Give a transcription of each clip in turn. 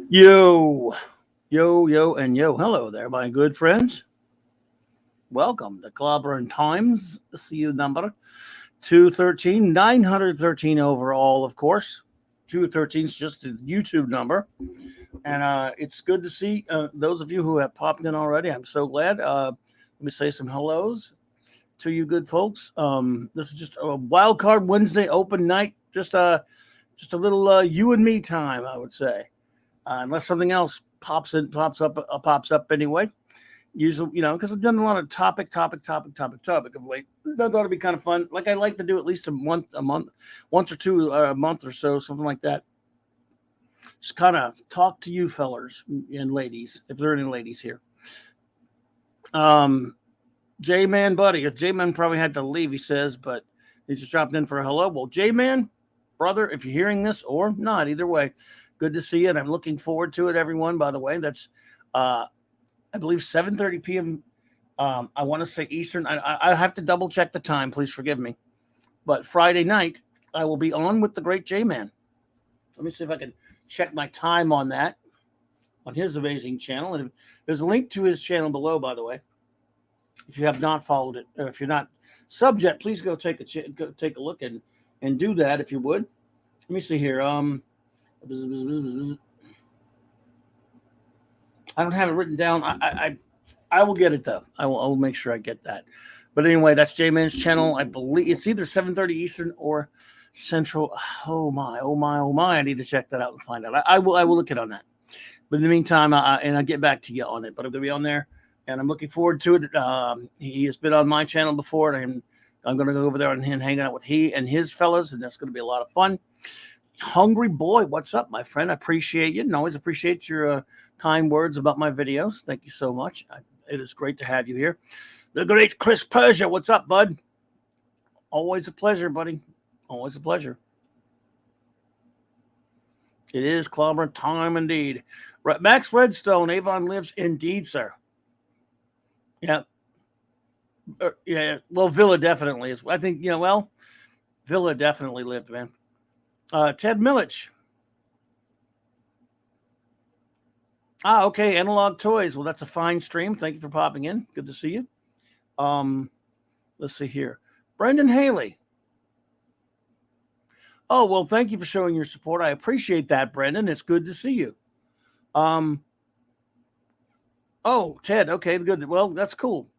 Yo, and yo. Hello there, my good friends. Welcome to Clobberin Times. CU number 213, 913 overall, of course. 213 is just the YouTube number. And it's good to see those of you who have popped in already. I'm so glad. Let me say some hellos to you good folks. This is just a wild card Wednesday open night. Just a little you and me time, I would say. Unless something else pops up anyway. Usually, because we've done a lot of topic of late. I thought it'd be kind of fun. Like I like to do at least a month, once or two a month or so, something like that. Just kind of talk to you fellers and ladies, if there are any ladies here. J-Man buddy, if J-Man probably had to leave, he says, but he just dropped in for a hello. Well, J-Man, brother, if you're hearing this or not, either way, good to see you, and I'm looking forward to it, everyone, by the way. That's, I believe, 7:30 p.m. I want to say Eastern. I have to double check the time. Please forgive me. But Friday night, I will be on with the great J-Man. Let me see if I can check my time on that, on his amazing channel. And there's a link to his channel below, by the way. If you have not followed it, or if you're not subbed yet, please go take a look and do that if you would. Let me see here. I don't have it written down. I will get it though. I will make sure I get that. But anyway, that's J-Man's channel. I believe it's either 7:30 Eastern or Central. Oh my! I need to check that out and find out. I will look it on that. But in the meantime, I'll get back to you on it. But I'm gonna be on there, and I'm looking forward to it. He has been on my channel before, and I'm gonna go over there and hang out with he and his fellas, and that's gonna be a lot of fun. Hungry boy, what's up, my friend? I appreciate you, and always appreciate your kind words about my videos. Thank you so much. It is great to have you here. The great Chris Persia, what's up, bud? Always a pleasure, buddy. Always a pleasure. It is clobbering time indeed. Max Redstone, Avon lives indeed, sir. Yeah. Yeah. Well, Villa definitely is. I think, Villa definitely lived, man. Ted Millich. Okay. Analog Toys. Well, that's a fine stream. Thank you for popping in. Good to see you. Let's see here. Brendan Haley. Oh, well, thank you for showing your support. I appreciate that, Brendan. It's good to see you. Oh, Ted. Okay, good. Well, that's cool.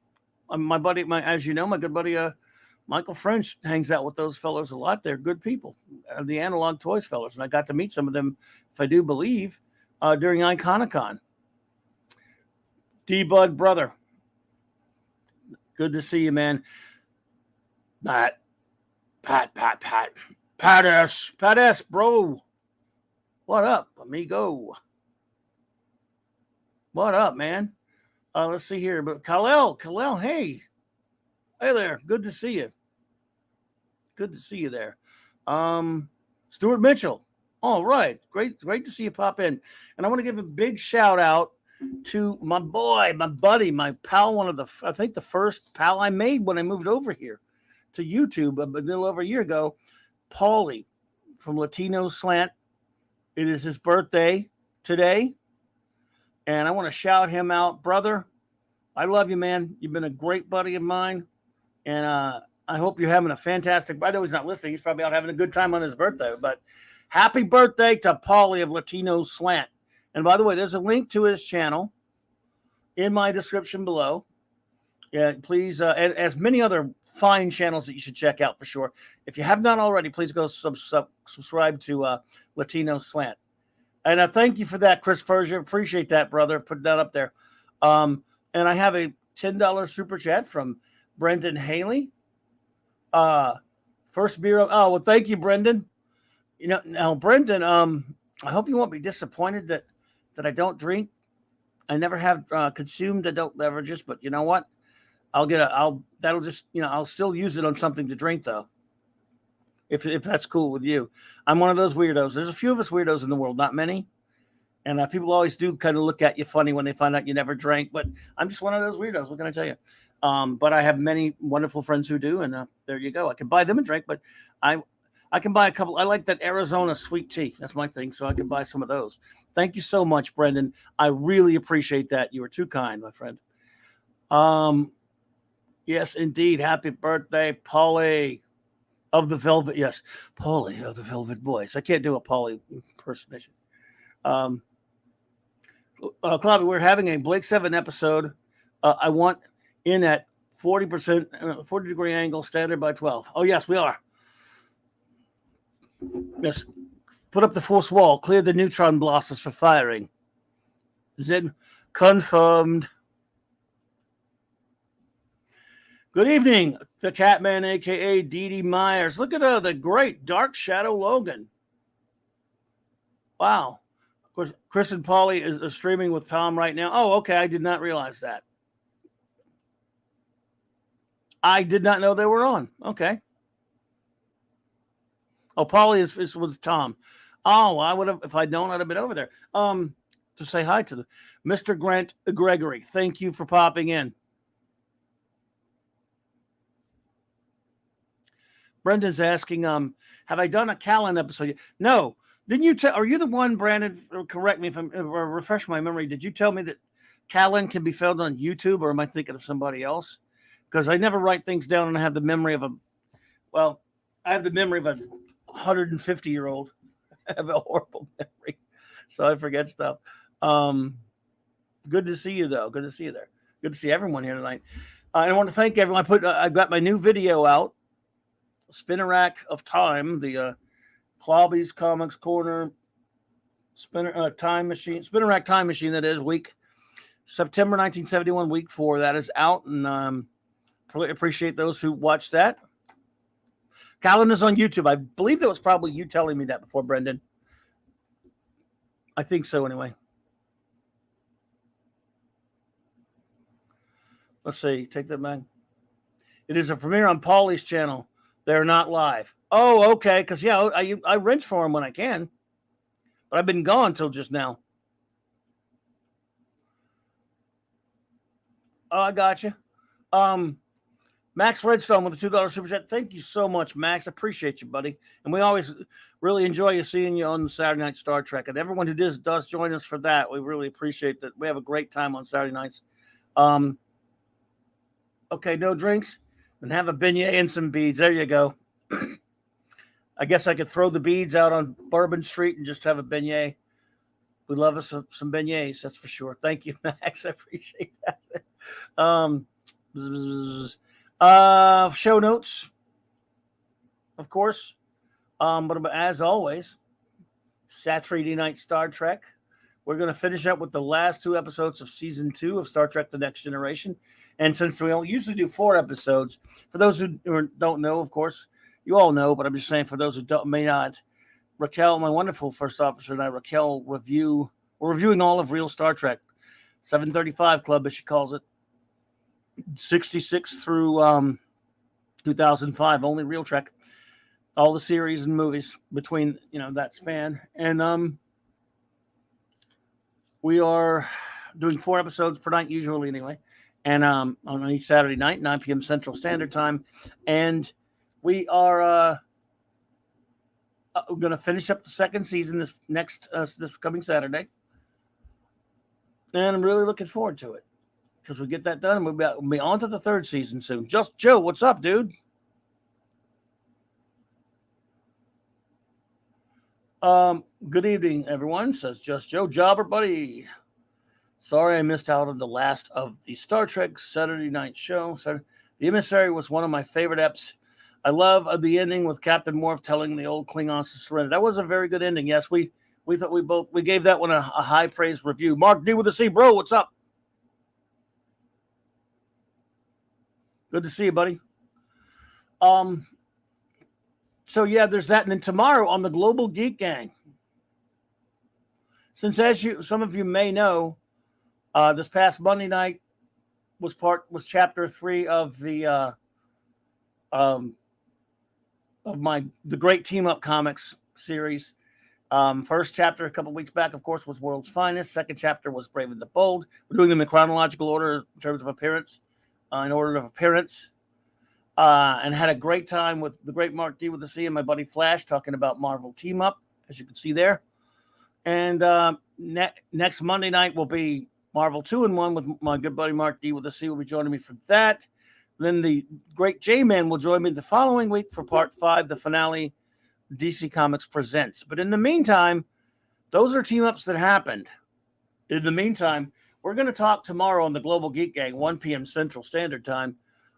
My buddy, as you know, my good buddy, Michael French hangs out with those fellows a lot. They're good people, the Analog Toys fellows. And I got to meet some of them, if I do believe, during Iconicon. D-Bud, brother. Good to see you, man. Pat S, bro. What up, amigo? What up, man? Let's see here. But Kalel, hey. Hey there. Good to see you. Good to see you there. Stuart Mitchell. All right. Great to see you pop in. And I want to give a big shout out to my boy, my buddy, my pal, I think the first pal I made when I moved over here to YouTube a little over a year ago, Paulie from Latino Slant. It is his birthday today. And I want to shout him out, brother. I love you, man. You've been a great buddy of mine. And I hope you're having a fantastic. I know he's not listening. He's probably out having a good time on his birthday. But happy birthday to Paulie of Latino Slant. And by the way, there's a link to his channel in my description below. Yeah, please, and as many other fine channels that you should check out for sure. If you have not already, please go subscribe to Latino Slant. And I thank you for that, Chris Persia. Appreciate that, brother. Put that up there. And I have a $10 super chat from Brendan Haley. First beer. Oh, well, thank you, Brendan. Now, Brendan, I hope you won't be disappointed that I don't drink. I never have consumed adult beverages, but you know what? I'll still use it on something to drink though. If that's cool with you. I'm one of those weirdos. There's a few of us weirdos in the world, not many. And people always do kind of look at you funny when they find out you never drank, but I'm just one of those weirdos. What can I tell you? But I have many wonderful friends who do, and there you go. I can buy them a drink, but I I can buy a couple. I like that Arizona sweet tea. That's my thing. So I can buy some of those. Thank you so much, Brendan. I really appreciate that. You were too kind, my friend. Yes, indeed. Happy birthday, Polly of the Velvet. Yes, Polly of the Velvet Boys. I can't do a Polly impersonation. Clobby, we're having a Blake 7 episode. I want in at 40%, 40-degree angle, standard by 12. Oh, yes, we are. Yes. Put up the force wall. Clear the neutron blasters for firing. Zed confirmed. Good evening, the Catman, a.k.a. Dee Dee Myers. Look at the great Dark Shadow Logan. Wow. Of course, Chris and Polly is streaming with Tom right now. Oh, okay. I did not realize that. I did not know they were on. Okay. Oh, Polly is with Tom. Oh, I would have, if I'd known, I'd have been over there. To say hi to Mr. Grant Gregory. Thank you for popping in. Brendan's asking, have I done a Callan episode yet? No. Didn't you tell? Are you the one, Brandon? Correct me if I'm, or refresh my memory. Did you tell me that Callan can be found on YouTube, or am I thinking of somebody else? Because I never write things down, and I have the memory of I have the memory of a 150-year-old. I have a horrible memory, so I forget stuff. Good to see you, though. Good to see you there. Good to see everyone here tonight. I want to thank everyone. I got my new video out, Spinner Rack of Time, the Clobby's Comics Corner time machine, Spinner Rack Time Machine. That is September 1971, week 4. That is out, and appreciate those who watched that. Callan is on YouTube. I believe that was probably you telling me that before, Brendan. I think so, anyway. Let's see. Take that back. It is a premiere on Paulie's channel. They're not live. Oh, okay. Because, yeah, I wrench for them when I can. But I've been gone till just now. Oh, I got you. Max Redstone with the $2 super chat. Thank you so much, Max. I appreciate you, buddy. And we always really enjoy seeing you on the Saturday Night Star Trek. And everyone who does join us for that, we really appreciate that. We have a great time on Saturday nights. Okay, no drinks? Then have a beignet and some beads. There you go. I guess I could throw the beads out on Bourbon Street and just have a beignet. We love us some beignets, that's for sure. Thank you, Max. I appreciate that. Show notes, of course. But as always, Saturday Night Star Trek. We're going to finish up with the last 2 episodes of season 2 of Star Trek: The Next Generation. And since we usually do 4 episodes, for those who don't know, of course, you all know, but I'm just saying for those who may not, Raquel, my wonderful first officer, and I, Raquel, we're reviewing all of Real Star Trek, 735 Club, as she calls it, 66 through 2005, only Real Trek, all the series and movies between that span. And we are doing 4 episodes per night, usually anyway, and on each Saturday night, 9 p.m. Central Standard Time. And we are going to finish up the 2nd season this coming Saturday. And I'm really looking forward to it because we get that done and we'll be on to the 3rd season soon. Just Joe, what's up, dude? Good evening, everyone, says Just Joe. Jobber buddy. Sorry I missed out on the last of the Star Trek Saturday night show. The Emissary was one of my favorite eps. I love the ending with Captain Worf telling the old Klingons to surrender. That was a very good ending. Yes, we thought we gave that one a high praise review. Mark D with a C, bro, what's up? Good to see you, buddy. So yeah, there's that, and then tomorrow on the Global Geek Gang. Since some of you may know, this past Monday night was chapter 3 of the Great Team Up Comics series. First chapter a couple weeks back, of course, was World's Finest. Second chapter was Brave and the Bold. We're doing them in chronological order in terms of appearance. and had a great time with the great Mark D with the C and my buddy Flash talking about Marvel Team Up, as you can see there. And next Monday night will be Marvel 2-in-1 with my good buddy Mark D with the C will be joining me for that. Then the great J-Man will join me the following week for part 5, the finale, DC Comics Presents. But in the meantime, those are team ups that happened. In the meantime, we're going to talk tomorrow on the Global Geek Gang, 1 p.m. Central Standard Time,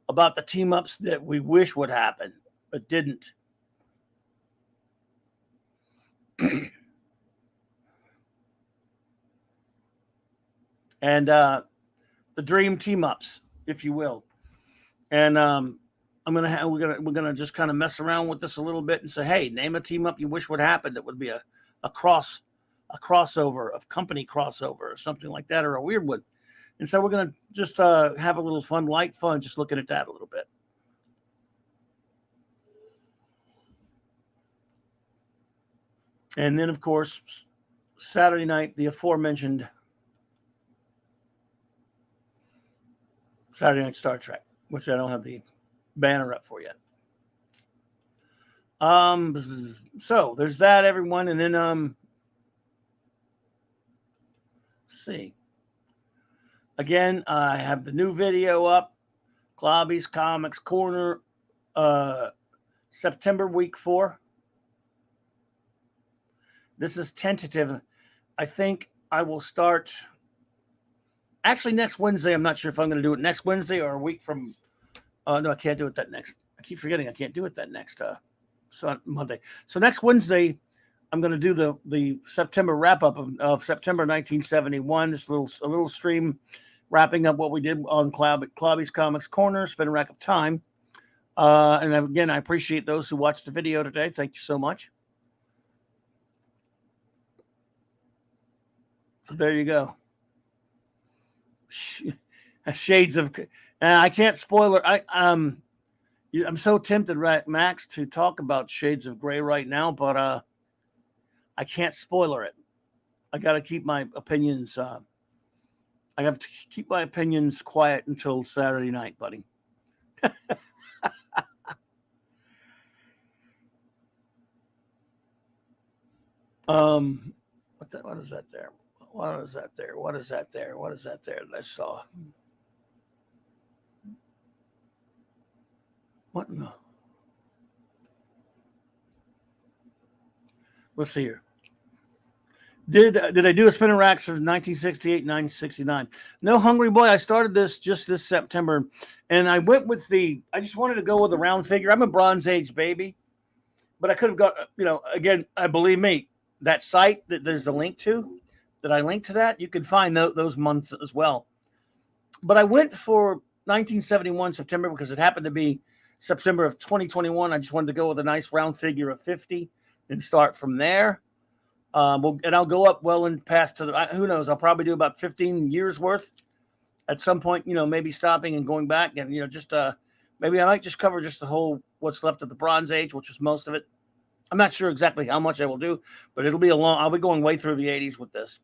about the team ups that we wish would happen, but didn't. And the dream team ups, if you will. And we're gonna just kind of mess around with this a little bit and say, hey, name a team up you wish would happen that would be a crossover of company crossover or something like that, or a weird one. And so we're gonna just have a little fun, light fun, just looking at that a little bit. And then, of course, Saturday night, the aforementioned Saturday Night Star Trek, which I don't have the banner up for yet. So there's that, everyone. And then let's see. Again, I have the new video up, Clobby's Comics Corner, September week 4. This is tentative. I think I will start actually next Wednesday. I'm not sure if I'm going to do it next Wednesday or a week from. No, I can't do it that next. I keep forgetting I can't do it that next Monday. So next Wednesday, I'm going to do the September wrap up of September 1971. Just a little stream wrapping up what we did on Clobby's Comics Corner, Spin a Rack of Time. And again, I appreciate those who watched the video today. Thank you so much. So there you go. Shades of. I can't spoil it. I'm so tempted, right, Max, to talk about Shades of Grey right now, but I can't spoiler it. I got to keep my opinions. I have to keep my opinions quiet until Saturday night, buddy. What is that there? What is that there? What is that there? What is that there that I saw? What in the? Let's see here. Did I do a spinning racks of 1968, 1969? No, Hungry Boy. I started this just this September, and I went with I just wanted to go with a round figure. I'm a Bronze Age baby, but I could have got, again, I believe me, that site that there's a link to, that I linked to that, you can find those months as well. But I went for 1971 September because it happened to be September of 2021. I just wanted to go with a nice round figure of 50 and start from there. And I'll go up well and past who knows, I'll probably do about 15 years worth at some point, maybe stopping and going back and, just maybe I might just cover just the whole what's left of the Bronze Age, which is most of it. I'm not sure exactly how much I will do, but it'll be I'll be going way through the 80s with this.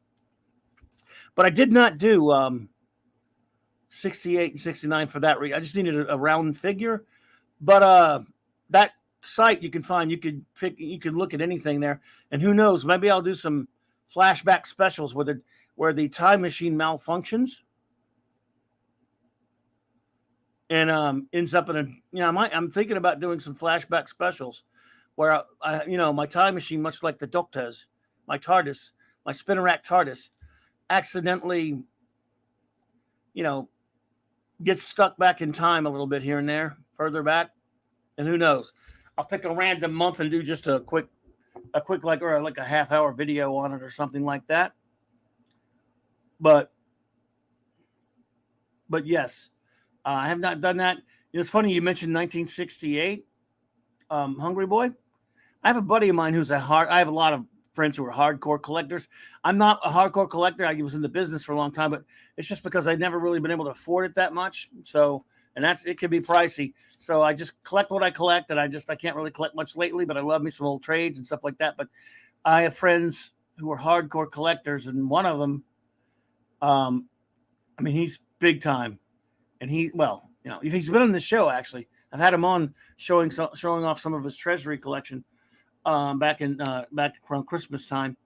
But I did not do 68 and 69 for that reason. I just needed a round figure. But that site you can find, you can look at anything there. And who knows, maybe I'll do some flashback specials where the time machine malfunctions and ends up in I'm thinking about doing some flashback specials where my time machine, much like the Doctor's, my TARDIS, my spinner rack TARDIS, accidentally, gets stuck back in time a little bit here and there, further back. And who knows? I'll pick a random month and do just a quick like a half-hour video on it or something like that. But yes, I have not done that. It's funny you mentioned 1968, Hungry Boy. I have a buddy of mine I have a lot of friends who are hardcore collectors. I'm not a hardcore collector. I was in the business for a long time, but it's just because I've never really been able to afford it that much. So, and it can be pricey. So I just collect what I collect, and I can't really collect much lately, but I love me some old trades and stuff like that. But I have friends who are hardcore collectors, and one of them, he's big time. And he's been on the show, actually. I've had him on showing off some of his treasury collection back around Christmas time.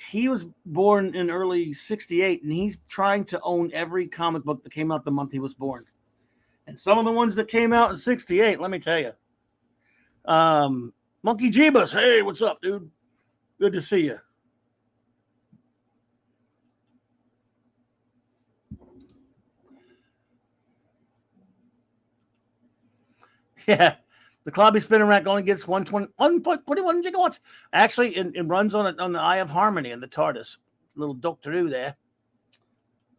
He was born in early '68, and he's trying to own every comic book that came out the month he was born. And some of the ones that came out in '68, let me tell you. Monkey Jeebus, hey, what's up, dude? Good to see you. Yeah, the Clobby spinning rack only gets 1.21 gigawatts. Actually, it runs on the Eye of Harmony and the TARDIS. Little Doctor Who there.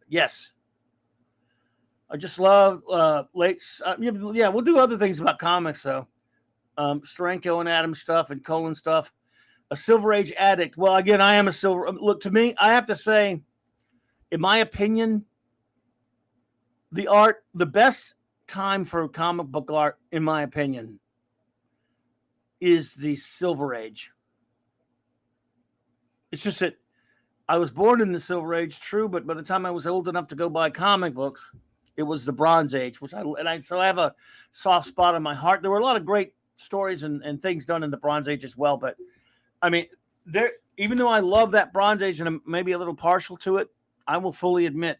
Yes. I just love yeah, we'll do other things about comics, though. Steranko and Adams stuff and Colin stuff. A Silver Age addict. Well, again, I am a silver. Look, to me, I have to say, in my opinion, the best time for comic book art, in my opinion, is the Silver Age. It's just that I was born in the Silver Age, true, but by the time I was old enough to go buy comic books, it was the Bronze Age, so I have a soft spot in my heart. There were a lot of great stories and things done in the Bronze Age as well, but I mean, even though I love that Bronze Age and I'm maybe a little partial to it, I will fully admit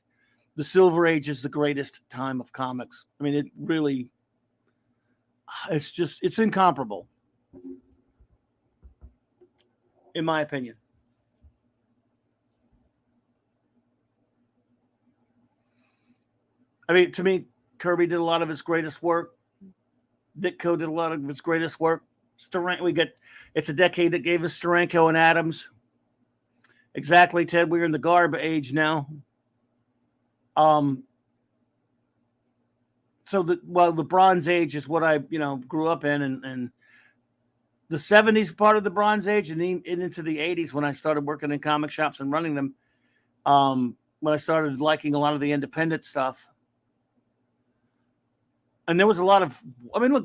the Silver Age is the greatest time of comics. I mean, it really, it's incomparable, in my opinion. I mean, to me, Kirby did a lot of his greatest work. Ditko did a lot of his greatest work. It's a decade that gave us Steranko and Adams. Exactly, Ted. We're in the Garb age now. So the Bronze Age is what I grew up in, and the '70s part of the Bronze Age, and into the '80s when I started working in comic shops and running them. When I started liking a lot of the independent stuff. And there was a lot of,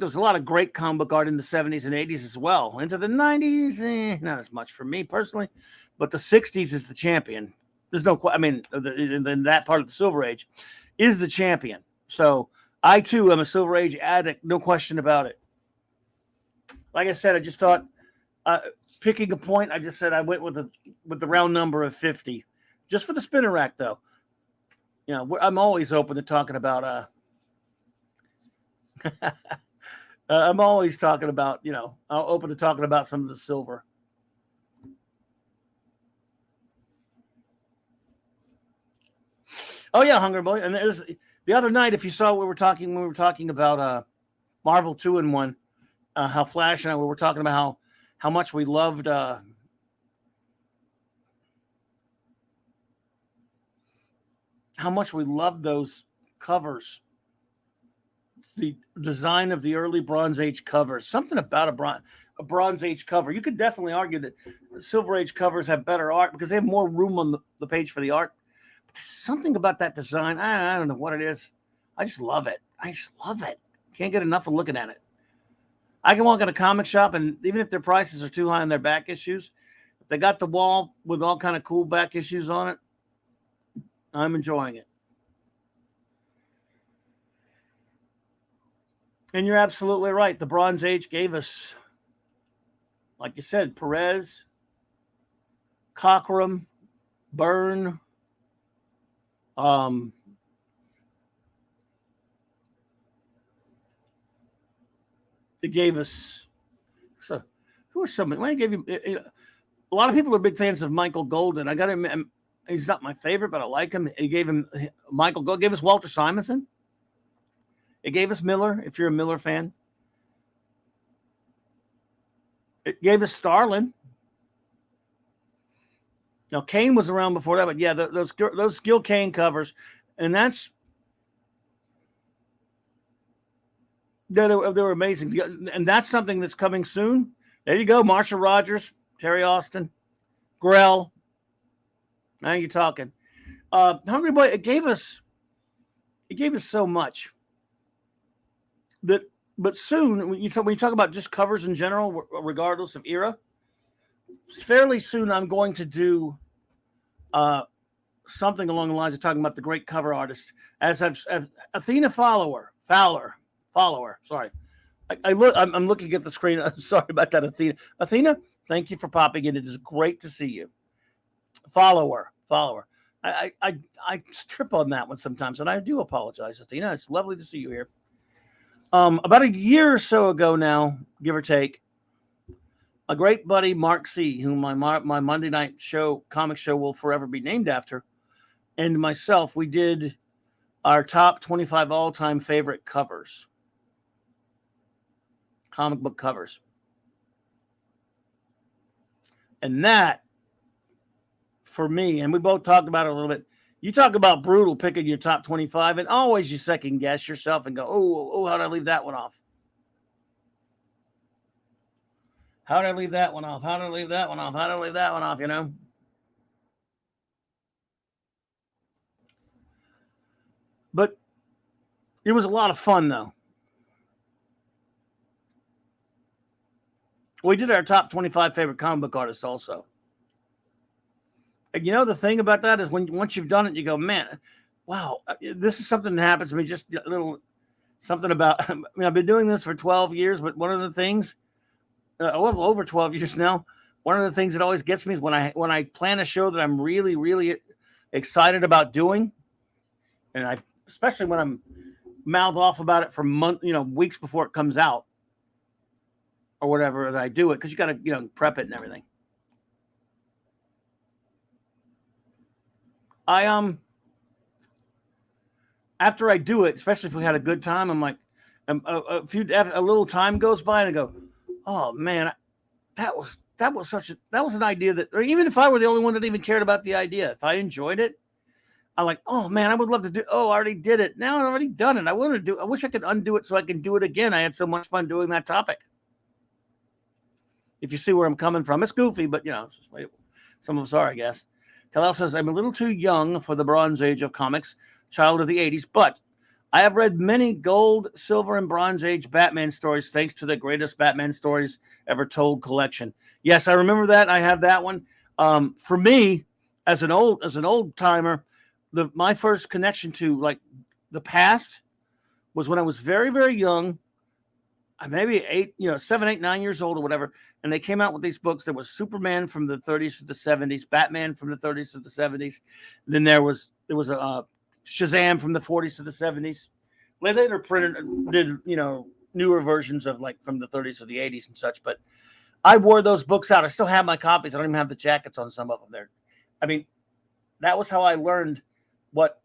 there's a lot of great comic book art in the 70s and 80s as well. Into the 90s, not as much for me personally, but the 60s is the champion. There's no, then that part of the Silver Age is the champion. So I too am a Silver Age addict, no question about it. Like I said, I just thought, picking a point, I just said I went with the round number of 50, just for the spinner rack though. I'm always open to talking about, I'm always talking about, open to talking about some of the silver. Oh yeah, Hunger Boy. And there's the other night, if you saw when we were talking about Marvel 2-in-1, how Flash and I were talking about how much we loved those covers. The design of the early Bronze Age covers, something about a Bronze Age cover. You could definitely argue that Silver Age covers have better art because they have more room on the page for the art. But there's something about that design. I don't know what it is. I just love it. Can't get enough of looking at it. I can walk in a comic shop, and even if their prices are too high on their back issues, if they got the wall with all kind of cool back issues on it, I'm enjoying it. And you're absolutely right. The Bronze Age gave us, like you said, Perez, Cockrum, Byrne, it gave us, so who was somebody? Well, gave you, a lot of people are big fans of Michael Golden. I got him. He's not my favorite, but I like him. He gave him Michael Golden, gave us Walter Simonson. It gave us Miller, if you're a Miller fan. It gave us Starlin. Now, Kane was around before that, but yeah, those Gil Kane covers, and they were amazing. And that's something that's coming soon. There you go, Marsha Rogers, Terry Austin, Grell. Now you're talking. Hungry Boy, it gave us so much. But soon, when you talk about just covers in general, regardless of era, fairly soon I'm going to do something along the lines of talking about the great cover artists. As I've Athena Fowler, sorry, I'm looking at the screen. I'm sorry about that, Athena. Athena, thank you for popping in. It is great to see you. Follower. I trip on that one sometimes, and I do apologize, Athena. It's lovely to see you here. About a year or so ago now, give or take, a great buddy, Mark C., whom my Monday night show, comic show, will forever be named after, and myself, we did our top 25 all-time favorite covers, comic book covers. And that, for me, and we both talked about it a little bit, you talk about brutal picking your top 25, and always you second guess yourself and go, oh, how did I leave that one off? How did I leave that one off? How did I leave that one off? How did I leave that one off, you know? But it was a lot of fun, though. We did our top 25 favorite comic book artists also. And you know, the thing about that is once you've done it, you go, man, wow, this is something that happens to me. Just a little something about, I mean, I've been doing this for 12 years, but one of the things, well, over 12 years now, one of the things that always gets me is when I plan a show that I'm really, really excited about doing, and especially when I'm mouth off about it for weeks before it comes out or whatever, that I do it, because you got to, prep it and everything. After I do it, especially if we had a good time, I'm like, a little time goes by and I go, oh man, that was an idea that, or even if I were the only one that even cared about the idea, if I enjoyed it, I'm like, oh man, I would love to do. Oh, I already did it. Now I've already done it. I wish I could undo it so I can do it again. I had so much fun doing that topic. If you see where I'm coming from, it's goofy, but it's just some of us are, I guess. Kal-El says, I'm a little too young for the Bronze Age of comics, child of the 80s, but I have read many gold, silver, and Bronze Age Batman stories thanks to the greatest Batman stories ever told collection. Yes, I remember that. I have that one. For me, as an old timer, my first connection to like the past was when I was very, very young. Maybe 7, 8, 9 years old or whatever. And they came out with these books. There was Superman from the 30s to the 70s, Batman from the 30s to the 70s. And then there was a Shazam from the 40s to the 70s. They later did newer versions of like from the 30s to the 80s and such. But I wore those books out. I still have my copies. I don't even have the jackets on some of them there. I mean, that was how I learned what,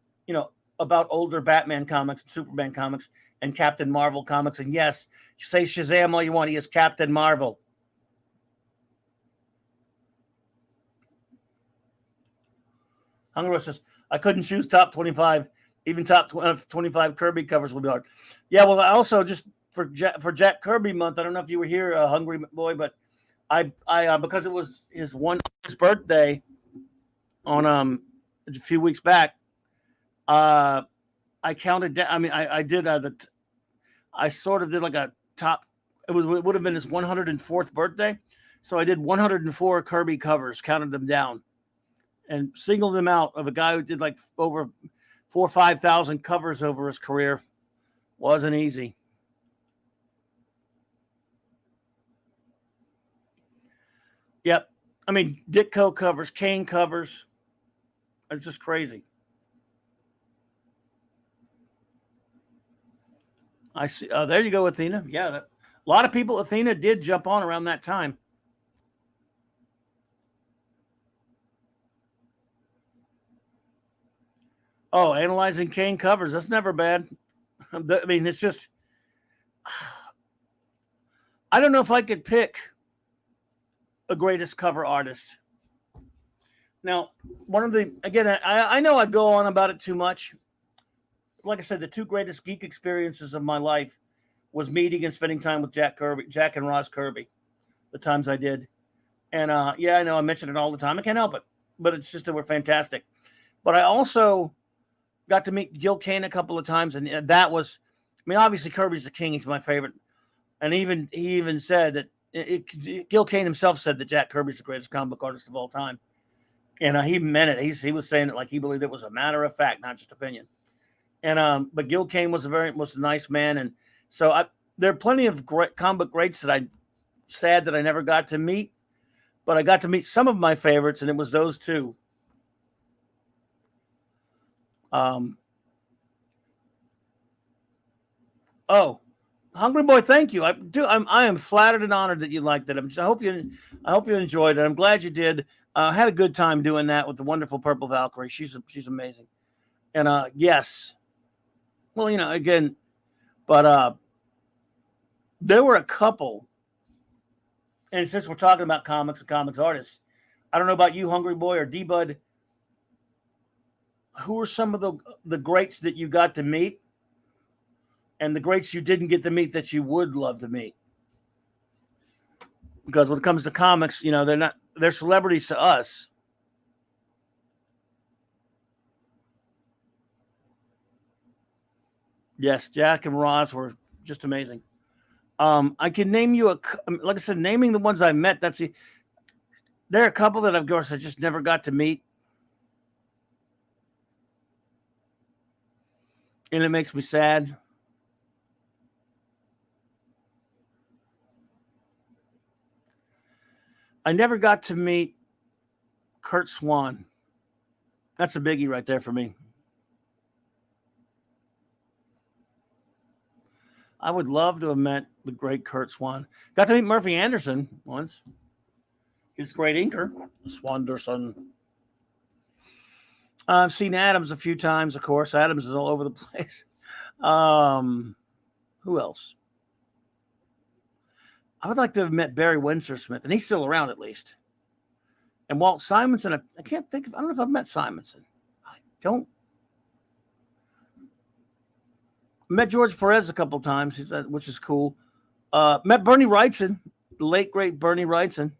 about older Batman comics and Superman comics and Captain Marvel comics. And yes, you say Shazam all you want. He is Captain Marvel. Hunger says, I couldn't choose top 25. Even top 25 Kirby covers will be hard. Yeah, well, I also just for Jack Kirby month, I don't know if you were here, Hungry Boy, but I because it was his birthday on a few weeks back, I counted down. I mean, I did I sort of did like a top. It would have been his 104th birthday, so I did 104 Kirby covers, counted them down, and singled them out of a guy who did like over 4,000 or 5,000 covers over his career. Wasn't easy. Yep. I mean, Ditko covers, Kane covers. It's just crazy. I see. There you go, Athena. Yeah, a lot of people, Athena did jump on around that time. Oh, analyzing Kane covers. That's never bad. I mean, it's just, I don't know if I could pick a greatest cover artist. Now, I know I go on about it too much. Like I said, the two greatest geek experiences of my life was meeting and spending time with Jack and Ross Kirby, the times I did. And yeah, I know I mention it all the time. I can't help it, but it's just, they were fantastic. But I also got to meet Gil Kane a couple of times, and that was, I mean, obviously Kirby's the king. He's my favorite. And he even said that Gil Kane himself said that Jack Kirby's the greatest comic book artist of all time. And he meant it. He was saying it like he believed it was a matter of fact, not just opinion. And but Gil Kane was a nice man, and so there are plenty of great comic book greats that I'm sad that I never got to meet, but I got to meet some of my favorites, and it was those two. Oh, Hungry Boy, thank you. I am flattered and honored that you liked it. I hope you enjoyed it. I'm glad you did. I had a good time doing that with the wonderful Purple Valkyrie. She's amazing. And yes, well, again, but there were a couple. And since we're talking about comics and comics artists, I don't know about you, Hungry Boy or D-Bud. Who are some of the greats that you got to meet, and the greats you didn't get to meet that you would love to meet? Because when it comes to comics, they're celebrities to us. Yes, Jack and Ross were just amazing. I can name you like I said, naming the ones I met. There are a couple that of course I just never got to meet, and it makes me sad. I never got to meet Kurt Swan. That's a biggie right there for me. I would love to have met the great Kurt Swan. Got to meet Murphy Anderson once. His great inker, Swanderson. I've seen Adams a few times, of course. Adams is all over the place. Who else? I would like to have met Barry Windsor Smith, and he's still around at least. And Walt Simonson, I can't think of, I don't know if I've met Simonson. I don't. Met George Perez a couple of times, which is cool. Met Bernie Wrightson, the late, great Bernie Wrightson.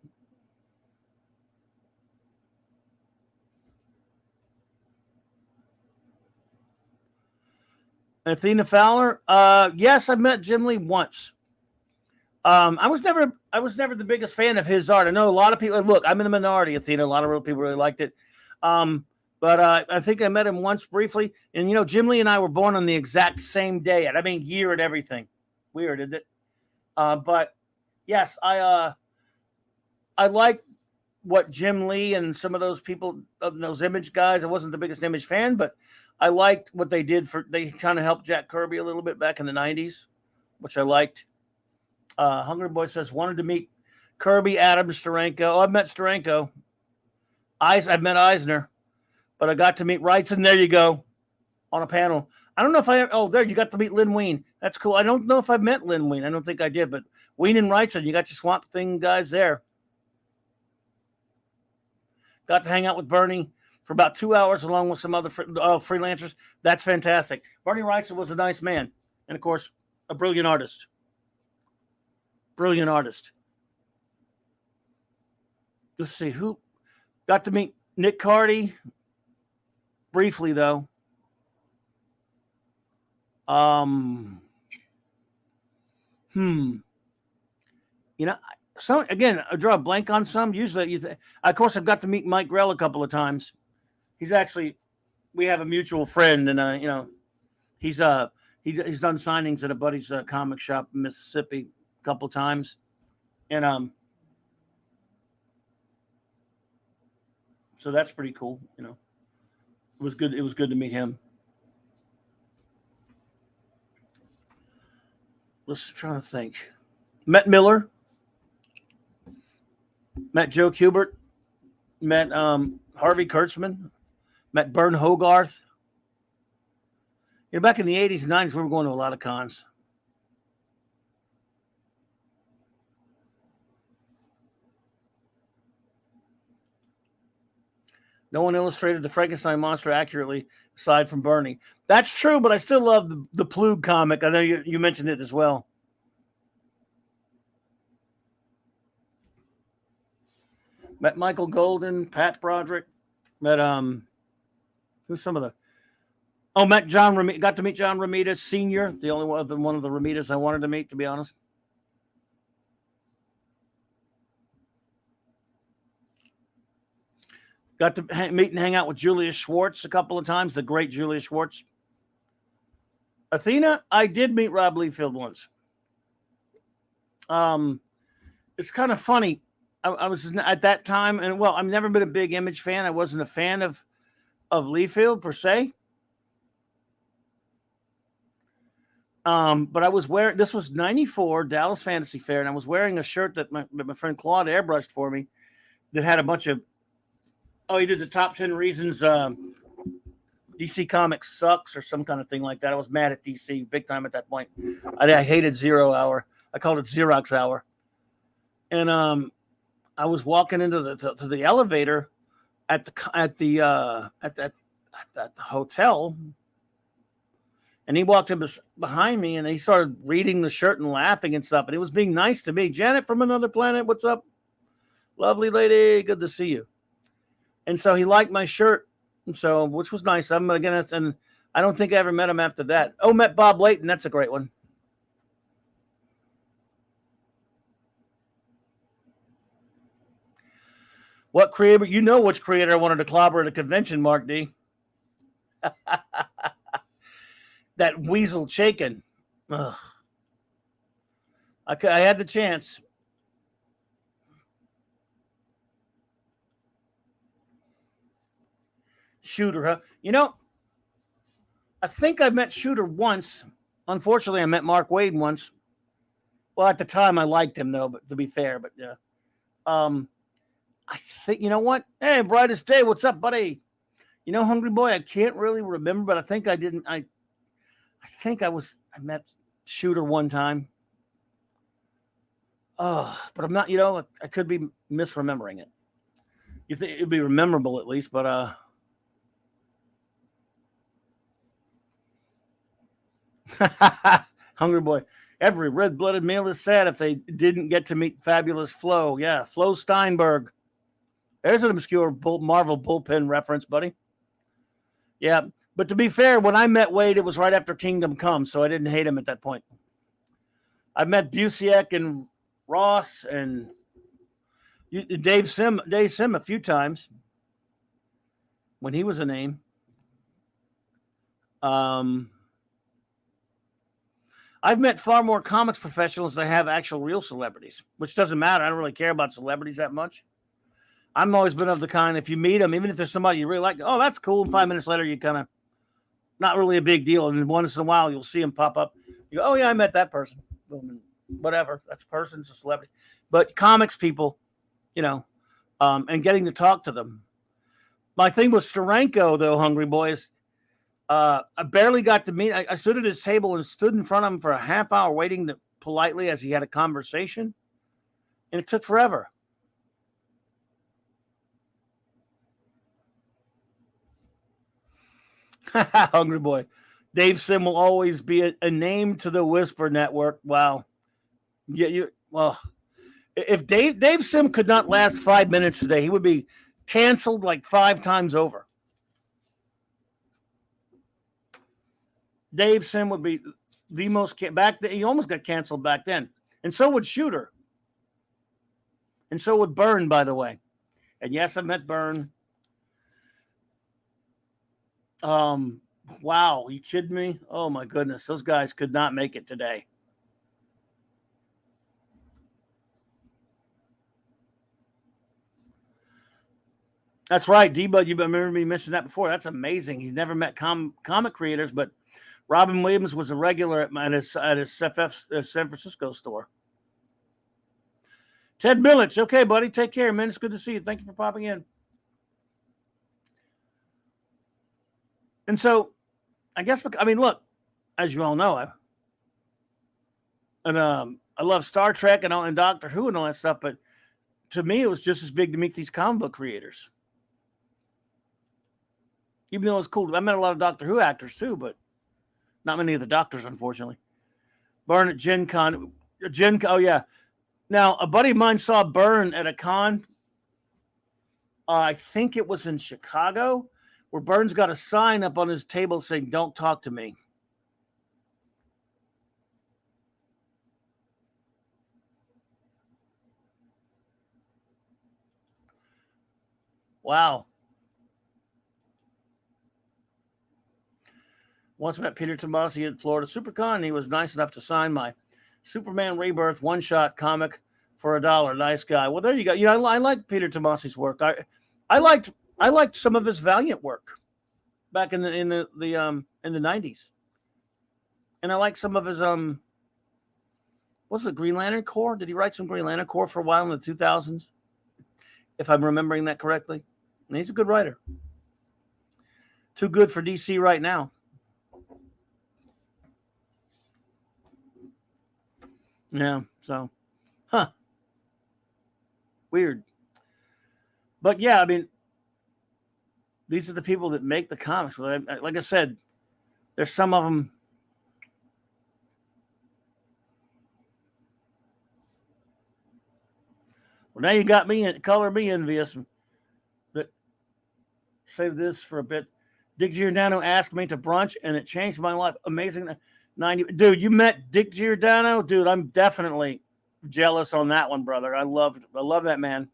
Athena Fowler. Yes, I met Jim Lee once. I was never the biggest fan of his art. I know a lot of people. Look, I'm in the minority, Athena. A lot of people really liked it. But I think I met him once briefly. And Jim Lee and I were born on the exact same day. Year and everything. Weird, isn't it? But yes, I like what Jim Lee and some of those people, those Image guys. I wasn't the biggest Image fan, but I liked what they did. They kind of helped Jack Kirby a little bit back in the 90s, which I liked. Hungry Boy says, wanted to meet Kirby, Adams, Steranko. Oh, I've met Steranko. I've met Eisner, but I got to meet Wrightson. There you go, on a panel. I don't know if there you got to meet Lynn Wein. That's cool. I don't know if I met Lynn Wein. I don't think I did, but Wein and Wrightson, you got your Swamp Thing guys there. Got to hang out with Bernie for about 2 hours along with some other freelancers. That's fantastic. Bernie Wrightson was a nice man. And, of course, a brilliant artist. Brilliant artist. Let's see who got to meet Nick Cardy briefly, though. So again, I draw a blank on some. Usually, of course, I've got to meet Mike Grell a couple of times. He's actually, we have a mutual friend, and he's done signings at a buddy's comic shop in Mississippi a couple of times, and so that's pretty cool. It was good. It was good to meet him. Let's try to think. Met Miller. Met Joe Kubert. Met Harvey Kurtzman. Met Bern Hogarth. Back in the 80s and 90s, we were going to a lot of cons. No one illustrated the Frankenstein monster accurately, aside from Bernie. That's true, but I still love the Plug comic. I know you mentioned it as well. Met Michael Golden, Pat Broderick. Met who's some of the? Oh, met John. Got to meet John Romita Sr., the only one of the Romitas I wanted to meet, to be honest. Got to meet and hang out with Julius Schwartz a couple of times, the great Julius Schwartz. Athena, I did meet Rob Liefeld once. It's kind of funny. I was at that time, and well, I've never been a big Image fan. I wasn't a fan of Liefeld per se. But I was wearing, this was 94 Dallas Fantasy Fair, and I was wearing a shirt that my friend Claude airbrushed for me that had a bunch of, he did the top 10 reasons DC Comics sucks or some kind of thing like that. I was mad at DC big time at that point. I hated Zero Hour. I called it Xerox Hour. And I was walking into the elevator at the hotel, and he walked up behind me, and he started reading the shirt and laughing and stuff. And he was being nice to me. Janet from another planet, what's up? Lovely lady, good to see you. And so he liked my shirt, and so which was nice. I'm again, and I don't think I ever met him after that. Oh, met Bob Layton. That's a great one. What creator? You know which creator I wanted to clobber at a convention, Mark D. That Weasel Chaikin. Ugh. I had the chance. Shooter, huh? You know, I think I met Shooter once. Unfortunately, I met Mark Wade once. Well, at the time, I liked him, though, but to be fair, but yeah. I think, you know what? Hey, Brightest Day, what's up, buddy? You know, Hungry Boy, I can't really remember, but I think I didn't. I think I met Shooter one time. But I'm not, you know, I could be misremembering it. You think it'd be memorable at least, but Hungry Boy. Every red-blooded male is sad if they didn't get to meet Fabulous Flo. Yeah, Flo Steinberg. There's an obscure Marvel bullpen reference, buddy. Yeah, but to be fair, when I met Wade, it was right after Kingdom Come, so I didn't hate him at that point. I've met Busiek and Ross and Dave Sim a few times when he was a name. I've met far more comics professionals than I have actual real celebrities, which doesn't matter. I don't really care about celebrities that much. I've always been of the kind, if you meet them, even if there's somebody you really like, oh, that's cool. And 5 minutes later, you kind of, not really a big deal. And then once in a while, you'll see them pop up. You go, oh, yeah, I met that person. Whatever. That's a person, it's a celebrity. But comics people, you know, and getting to talk to them. My thing with Steranko, though, Hungry Boys, I barely got to meet. I stood at his table and stood in front of him for a half hour waiting politely as he had a conversation. And it took forever. Hungry Boy. Dave Sim will always be a name to the Whisper Network. Wow. Yeah, well, if Dave Sim could not last 5 minutes today, he would be canceled like 5 times over. Dave Sim would be the most back then. He almost got canceled back then, and so would Shooter, and so would Byrne, by the way. And yes, I met Byrne. Wow, you kidding me? Oh my goodness, those guys could not make it today. That's right, D-Bud. You remember me mentioning that before. That's amazing. He's never met comic creators, but Robin Williams was a regular at his San Francisco store. Ted Millich. Okay, buddy. Take care, man. It's good to see you. Thank you for popping in. And so, I guess, I mean, look, as you all know, I love Star Trek and Doctor Who and all that stuff, but to me, it was just as big to meet these comic book creators. Even though it was cool. I met a lot of Doctor Who actors too, but not many of the doctors, unfortunately. Byrne at Gen Con. Oh, yeah. Now, a buddy of mine saw Byrne at a con. I think it was in Chicago, where Byrne's got a sign up on his table saying, "Don't talk to me." Wow. Once met Peter Tomasi at Florida SuperCon, and he was nice enough to sign my Superman Rebirth one-shot comic for $1. Nice guy. Well, there you go. You know, I like Peter Tomasi's work. I liked some of his Valiant work back in the 90s. And I like some of his what's it, Green Lantern Corps? Did he write some Green Lantern Corps for a while in the 2000s? If I'm remembering that correctly. And he's a good writer. Too good for DC right now. Yeah, so, weird. But yeah, I mean, these are the people that make the comics. Like I said, there's some of them. Well, now you got me, color me envious. But save this for a bit. Dick Giordano asked me to brunch, and it changed my life. Amazing. 90. Dude, you met Dick Giordano? Dude, I'm definitely jealous on that one, brother. I love that man.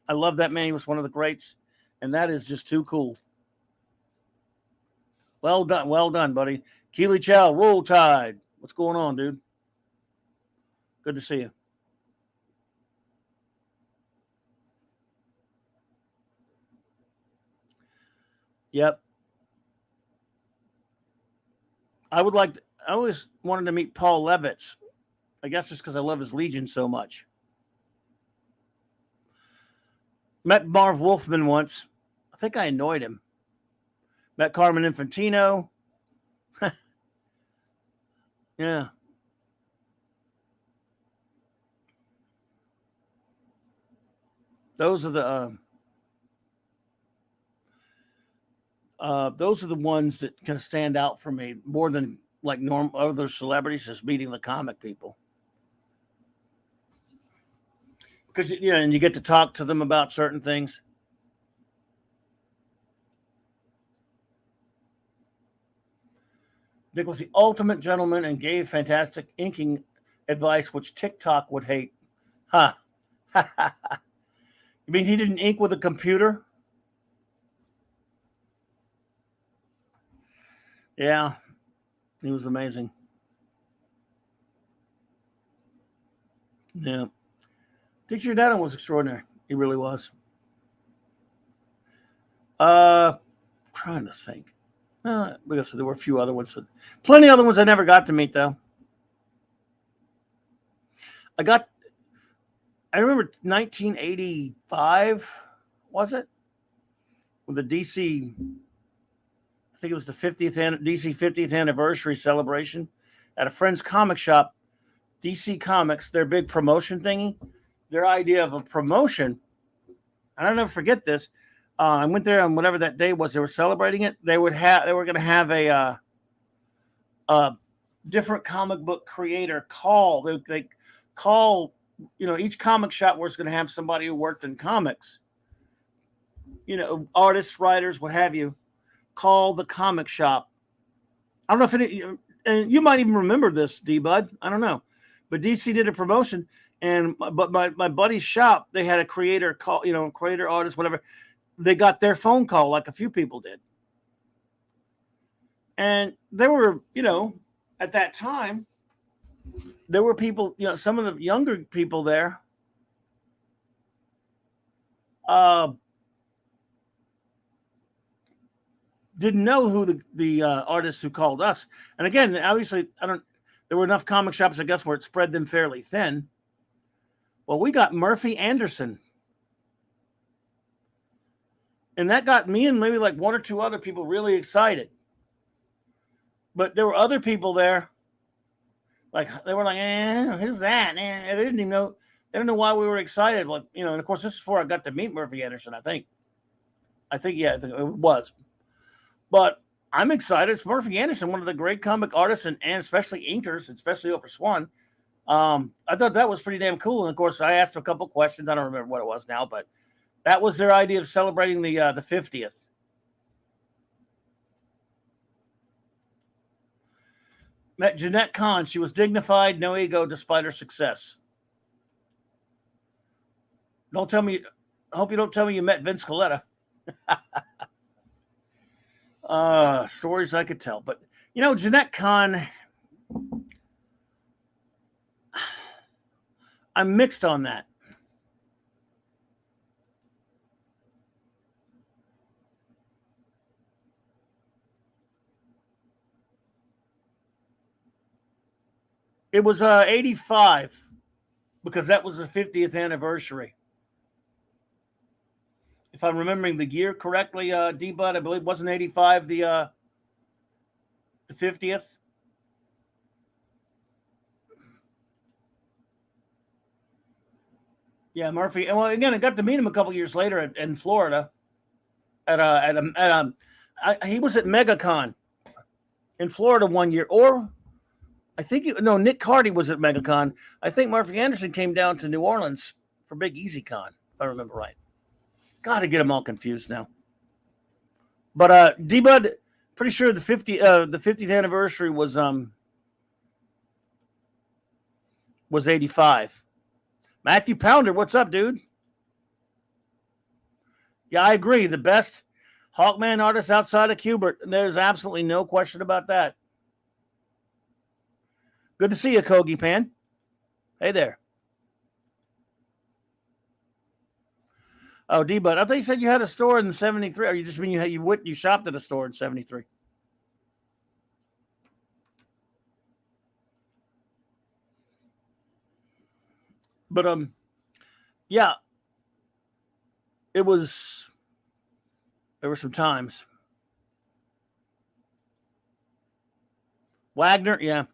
I love that man. He was one of the greats. And that is just too cool. Well done, buddy. Keely Chow, Roll Tide. What's going on, dude? Good to see you. Yep. I always wanted to meet Paul Levitz. I guess it's because I love his Legion so much. Met Marv Wolfman once. I think I annoyed him. Met Carmen Infantino. Yeah. Those are the ones that kind of stand out for me more than like normal other celebrities, just meeting the comic people. Because and you get to talk to them about certain things. Dick was the ultimate gentleman and gave fantastic inking advice, which TikTok would hate. Huh. You mean he didn't ink with a computer? Yeah. He was amazing. Yeah. Dick Giordano was extraordinary. He really was. Trying to think. Because there were a few other ones. Plenty of other ones I never got to meet, though. I remember 1985, was it? With the DC, I think it was the DC 50th anniversary celebration at a friend's comic shop, DC Comics, their big promotion thingy. Their idea of a promotion, and I'll never forget this. I went there on whatever that day was. They were celebrating it. They were going to have a different comic book creator call. They call, each comic shop was going to have somebody who worked in comics, artists, writers, what have you, call the comic shop. I don't know if and you might even remember this, D-Bud. I don't know, but DC did a promotion, but my buddy's shop, they had a creator call, creator, artist, whatever. They got their phone call like a few people did. And there were, at that time, there were people, some of the younger people there didn't know who the artists who called us. And again, obviously, there were enough comic shops, I guess, where it spread them fairly thin. Well, we got Murphy Anderson. And that got me and maybe like one or two other people really excited. But there were other people there, like they were like, who's that? And they didn't even know. They don't know why we were excited. Like, and of course, this is before I got to meet Murphy Anderson, I think. Yeah, I think it was. But I'm excited. It's Murphy Anderson, one of the great comic artists and especially inkers, especially over Swan. I thought that was pretty damn cool. And of course, I asked a couple questions. I don't remember what it was now, but that was their idea of celebrating the 50th. Met Jeanette Kahn. She was dignified, no ego, despite her success. Don't tell me. I hope you don't tell me you met Vince Coletta. Stories I could tell. But, Jeanette Kahn, I'm mixed on that. It was 85 because that was the 50th anniversary. If I'm remembering the year correctly, D-Bud, I believe wasn't 85 the 50th. Yeah, Murphy. Well, again, I got to meet him a couple years later in Florida. He was at MegaCon in Florida one year, or I think Nick Cardy was at MegaCon. I think Murphy Anderson came down to New Orleans for Big Easy Con, if I remember right. Got to get them all confused now. But D-Bud, pretty sure the 50th anniversary was 85. Matthew Pounder, what's up, dude? Yeah, I agree. The best Hawkman artist outside of Kubert. There's absolutely no question about that. Good to see you, Kogi Pan. Hey there. Oh, D-Bud, I thought you said you had a store in 73. Or you just mean you shopped at a store in 73? But yeah, there were some times. Wagner, yeah.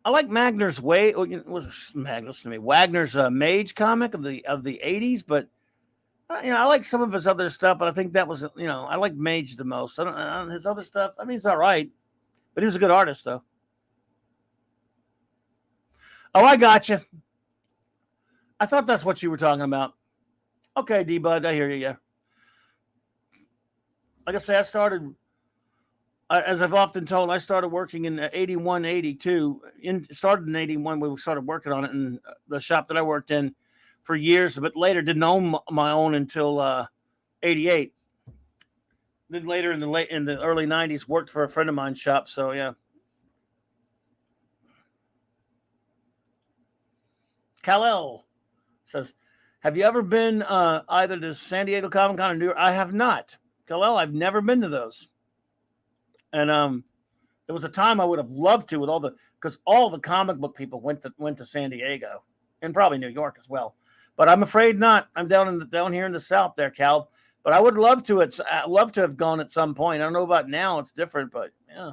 I like Wagner's Wagner's Mage comic of the 80s, but I like some of his other stuff, but I think that was I like Mage the most. I don't his other stuff. I mean, it's all right, but he was a good artist though. Oh, I got you. I thought that's what you were talking about. Okay, D-Bud, I hear you. Yeah. Like I say, I started, as I've often told, I started working in 81, 82. Started in 81. We started working on it in the shop that I worked in for years, but later didn't own my own until 88. Then later in the early 90s, worked for a friend of mine's shop. So yeah. Kal-El says, have you ever been either to San Diego Comic Con or New York? I have not. Kal-El, I've never been to those. And there was a time I would have loved to because all the comic book people went to San Diego and probably New York as well. But I'm afraid not. I'm down here in the South there, Cal. But I would love to. I'd love to have gone at some point. I don't know about now. It's different, but yeah.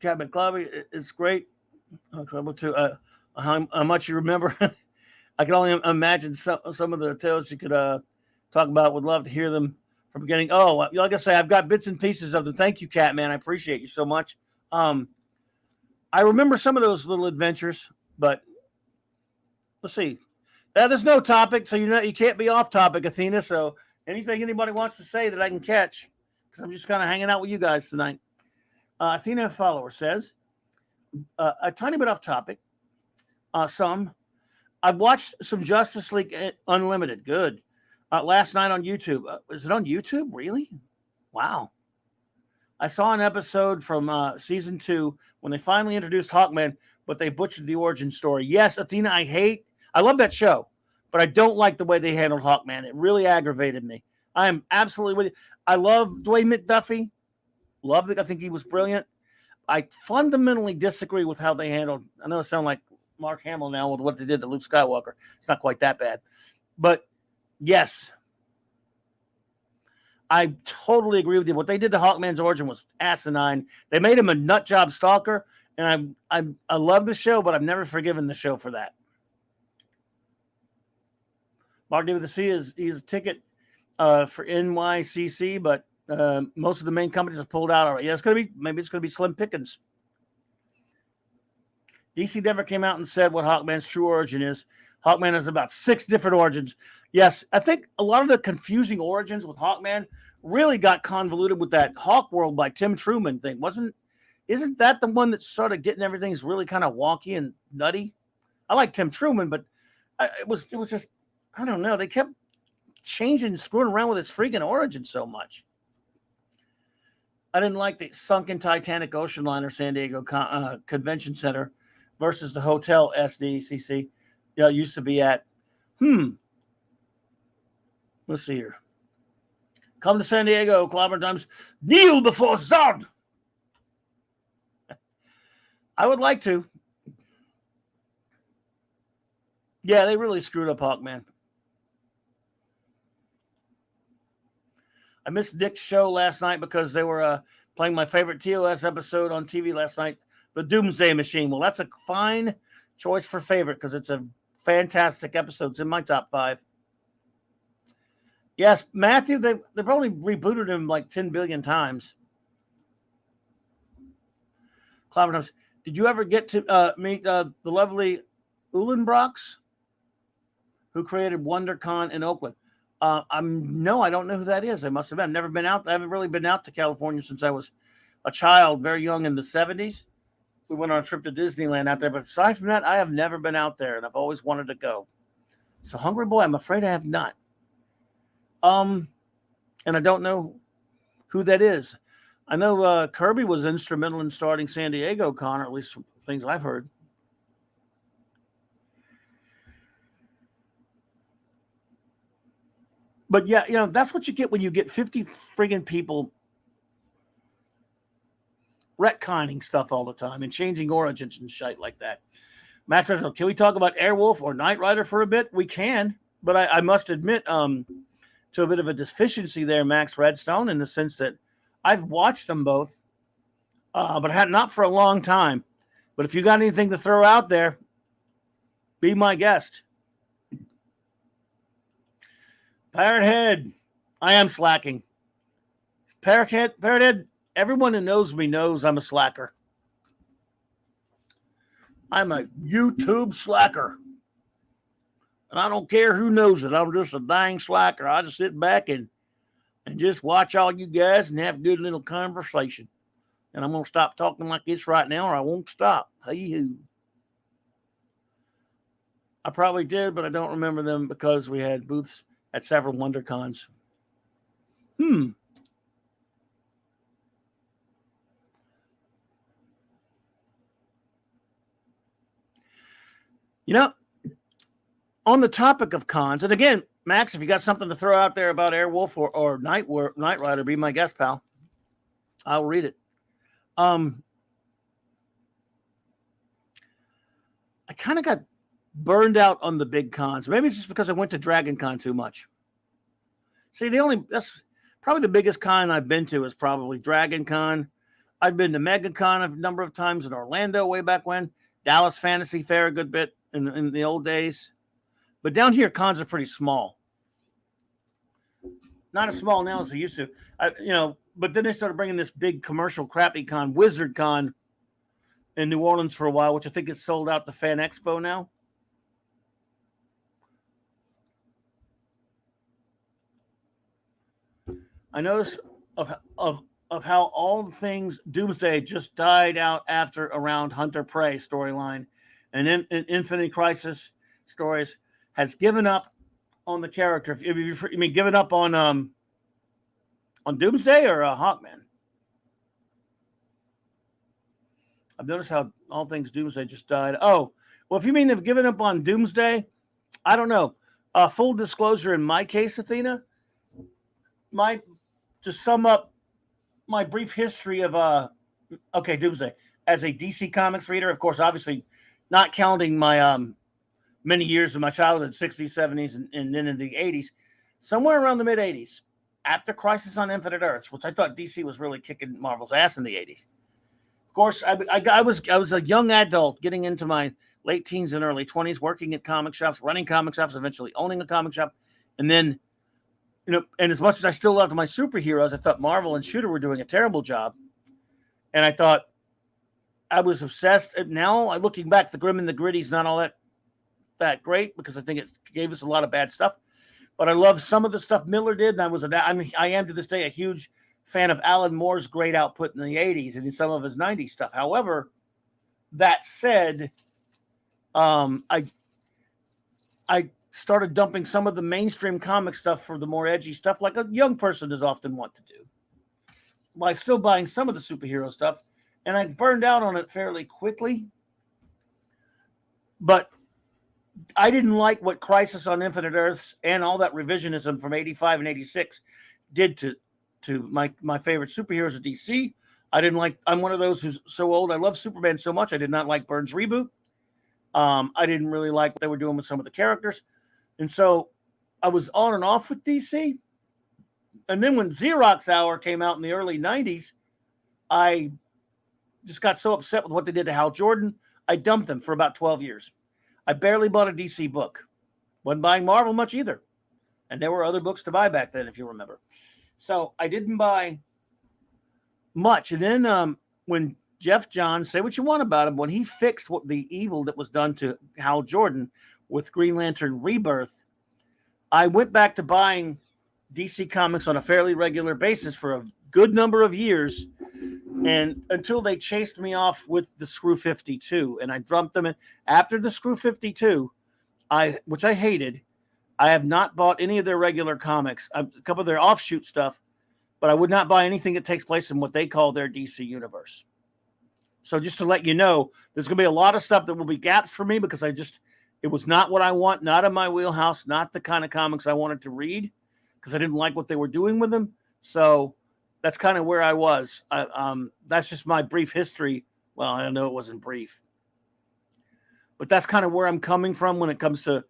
Cabin Club, it's great. How much you remember? I can only imagine some of the tales you could talk about. Would love to hear them from the beginning. Oh, like I say, I've got bits and pieces of them. Thank you, Catman. I appreciate you so much. I remember some of those little adventures, but let's see. There's no topic, so you can't be off topic, Athena. So anything anybody wants to say that I can catch, because I'm just kind of hanging out with you guys tonight. Athena follower says, a tiny bit off topic. I've watched some Justice League Unlimited. Good. Last night on YouTube. Is it on YouTube? Really? Wow. I saw an episode from season 2 when they finally introduced Hawkman, but they butchered the origin story. Yes, Athena, I love that show, but I don't like the way they handled Hawkman. It really aggravated me. I am absolutely with you. I love Dwayne McDuffie. Loved it. I think he was brilliant. I fundamentally disagree with how they handled. I know it sounds like Mark Hamill now with what they did to Luke Skywalker. It's not quite that bad. But yes, I totally agree with you. What they did to Hawkman's origin was asinine. They made him a nut job stalker, and I love the show, but I've never forgiven the show for that. Mark David the C is a ticket for NYCC, but most of the main companies have pulled out already. Yeah, maybe it's gonna be slim pickings. DC never came out and said what Hawkman's true origin is. Hawkman has about 6 different origins. Yes, I think a lot of the confusing origins with Hawkman really got convoluted with that Hawk World by Tim Truman thing. Isn't that the one that started getting everything's really kind of wonky and nutty? I like Tim Truman, but it was just, I don't know. They kept changing and screwing around with its freaking origin so much. I didn't like the sunken Titanic ocean liner San Diego Convention Center versus the hotel SDCC used to be at. Let's see here. Come to San Diego, Clobberin times. Kneel before Zod. I would like to. Yeah, they really screwed up Hawkman. I missed Nick's show last night because they were playing my favorite TOS episode on TV last night, The Doomsday Machine. Well, that's a fine choice for favorite because it's a fantastic episode. It's in my top 5. Yes, Matthew, they probably rebooted him like 10 billion times. Clobberin, did you ever get to meet the lovely Uhlenbrocks, who created WonderCon in Oakland? No, I don't know who that is. I must have been. I've never been out. I haven't really been out to California since I was a child, very young in the 70s. We went on a trip to Disneyland out there. But aside from that, I have never been out there, and I've always wanted to go. So, Hungry Boy, I'm afraid I have not. And I don't know who that is. I know Kirby was instrumental in starting San Diego Con, or at least some things I've heard. But yeah, that's what you get when you get 50 friggin' people retconning stuff all the time and changing origins and shit like that. Matt, can we talk about Airwolf or Knight Rider for a bit? We can, but I must admit to a bit of a deficiency there, Max Redstone, in the sense that I've watched them both, but not for a long time. But if you got anything to throw out there, be my guest. Parrot Head, I am slacking. Parrot Head, everyone who knows me knows I'm a slacker. I'm a YouTube slacker. And I don't care who knows it. I'm just a dang slacker. I just sit back and just watch all you guys and have a good little conversation. And I'm going to stop talking like this right now, or I won't stop. Hey-hoo. I probably did, but I don't remember them because we had booths at several WonderCons. You know, on the topic of cons, and again, Max, if you got something to throw out there about Airwolf or Knight Rider, be my guest, pal. I'll read it. I kind of got burned out on the big cons. Maybe it's just because I went to Dragon Con too much. See, that's probably the biggest con I've been to is probably Dragon Con. I've been to MegaCon a number of times in Orlando way back when. Dallas Fantasy Fair a good bit in the old days. But down here, cons are pretty small. Not as small now as they used to. But then they started bringing this big commercial crappy con, Wizard Con, in New Orleans for a while, which I think it's sold out to Fan Expo now. I noticed of how all things Doomsday just died out after around Hunter Prey storyline, and then Infinite Crisis stories has given up on the character. You mean given up on Doomsday or Hawkman? I've noticed how all things Doomsday just died. Oh, well, if you mean they've given up on Doomsday, I don't know. Full disclosure in my case, Athena, to sum up my brief history of Doomsday as a DC Comics reader, of course, obviously not counting my many years of my childhood, 60s, 70s, and then in the 80s, somewhere around the mid 80s, after Crisis on Infinite Earths, which I thought DC was really kicking Marvel's ass in the 80s. Of course, I was a young adult getting into my late teens and early 20s, working at comic shops, running comic shops, eventually owning a comic shop, and then. And as much as I still loved my superheroes, I thought Marvel and Shooter were doing a terrible job. And I thought I was obsessed. And now, looking back, the Grim and the Gritty is not all that great because I think it gave us a lot of bad stuff. But I love some of the stuff Miller did. And I am to this day a huge fan of Alan Moore's great output in the 80s and in some of his 90s stuff. However, that said, I started dumping some of the mainstream comic stuff for the more edgy stuff like a young person is often want to do. by still buying some of the superhero stuff, and I burned out on it fairly quickly. But I didn't like what Crisis on Infinite Earths and all that revisionism from 85 and 86 did to my favorite superheroes of DC. I didn't like, I'm one of those who's so old. I love Superman so much. I did not like Byrne's reboot. I didn't really like what they were doing with some of the characters. And so I was on and off with DC. And then when Xerox Hour came out in the early 90s, I just got so upset with what they did to Hal Jordan, I dumped them for about 12 years. I barely bought a DC book. Wasn't buying Marvel much either. And there were other books to buy back then, if you remember. So I didn't buy much. And then when Jeff Johns, say what you want about him, when he fixed what the evil that was done to Hal Jordan with Green Lantern Rebirth, I went back to buying DC Comics on a fairly regular basis for a good number of years, and until they chased me off with the Screw 52, and I dumped them in. After the Screw 52, which I hated, I have not bought any of their regular comics, a couple of their offshoot stuff, but I would not buy anything that takes place in what they call their DC universe. So just to let you know, there's going to be a lot of stuff that will be gaps for me because it was not what I want, not in my wheelhouse, not the kind of comics I wanted to read because I didn't like what they were doing with them. So that's kind of where I was. That's just my brief history. Well, I know it wasn't brief, but that's kind of where I'm coming from when it comes to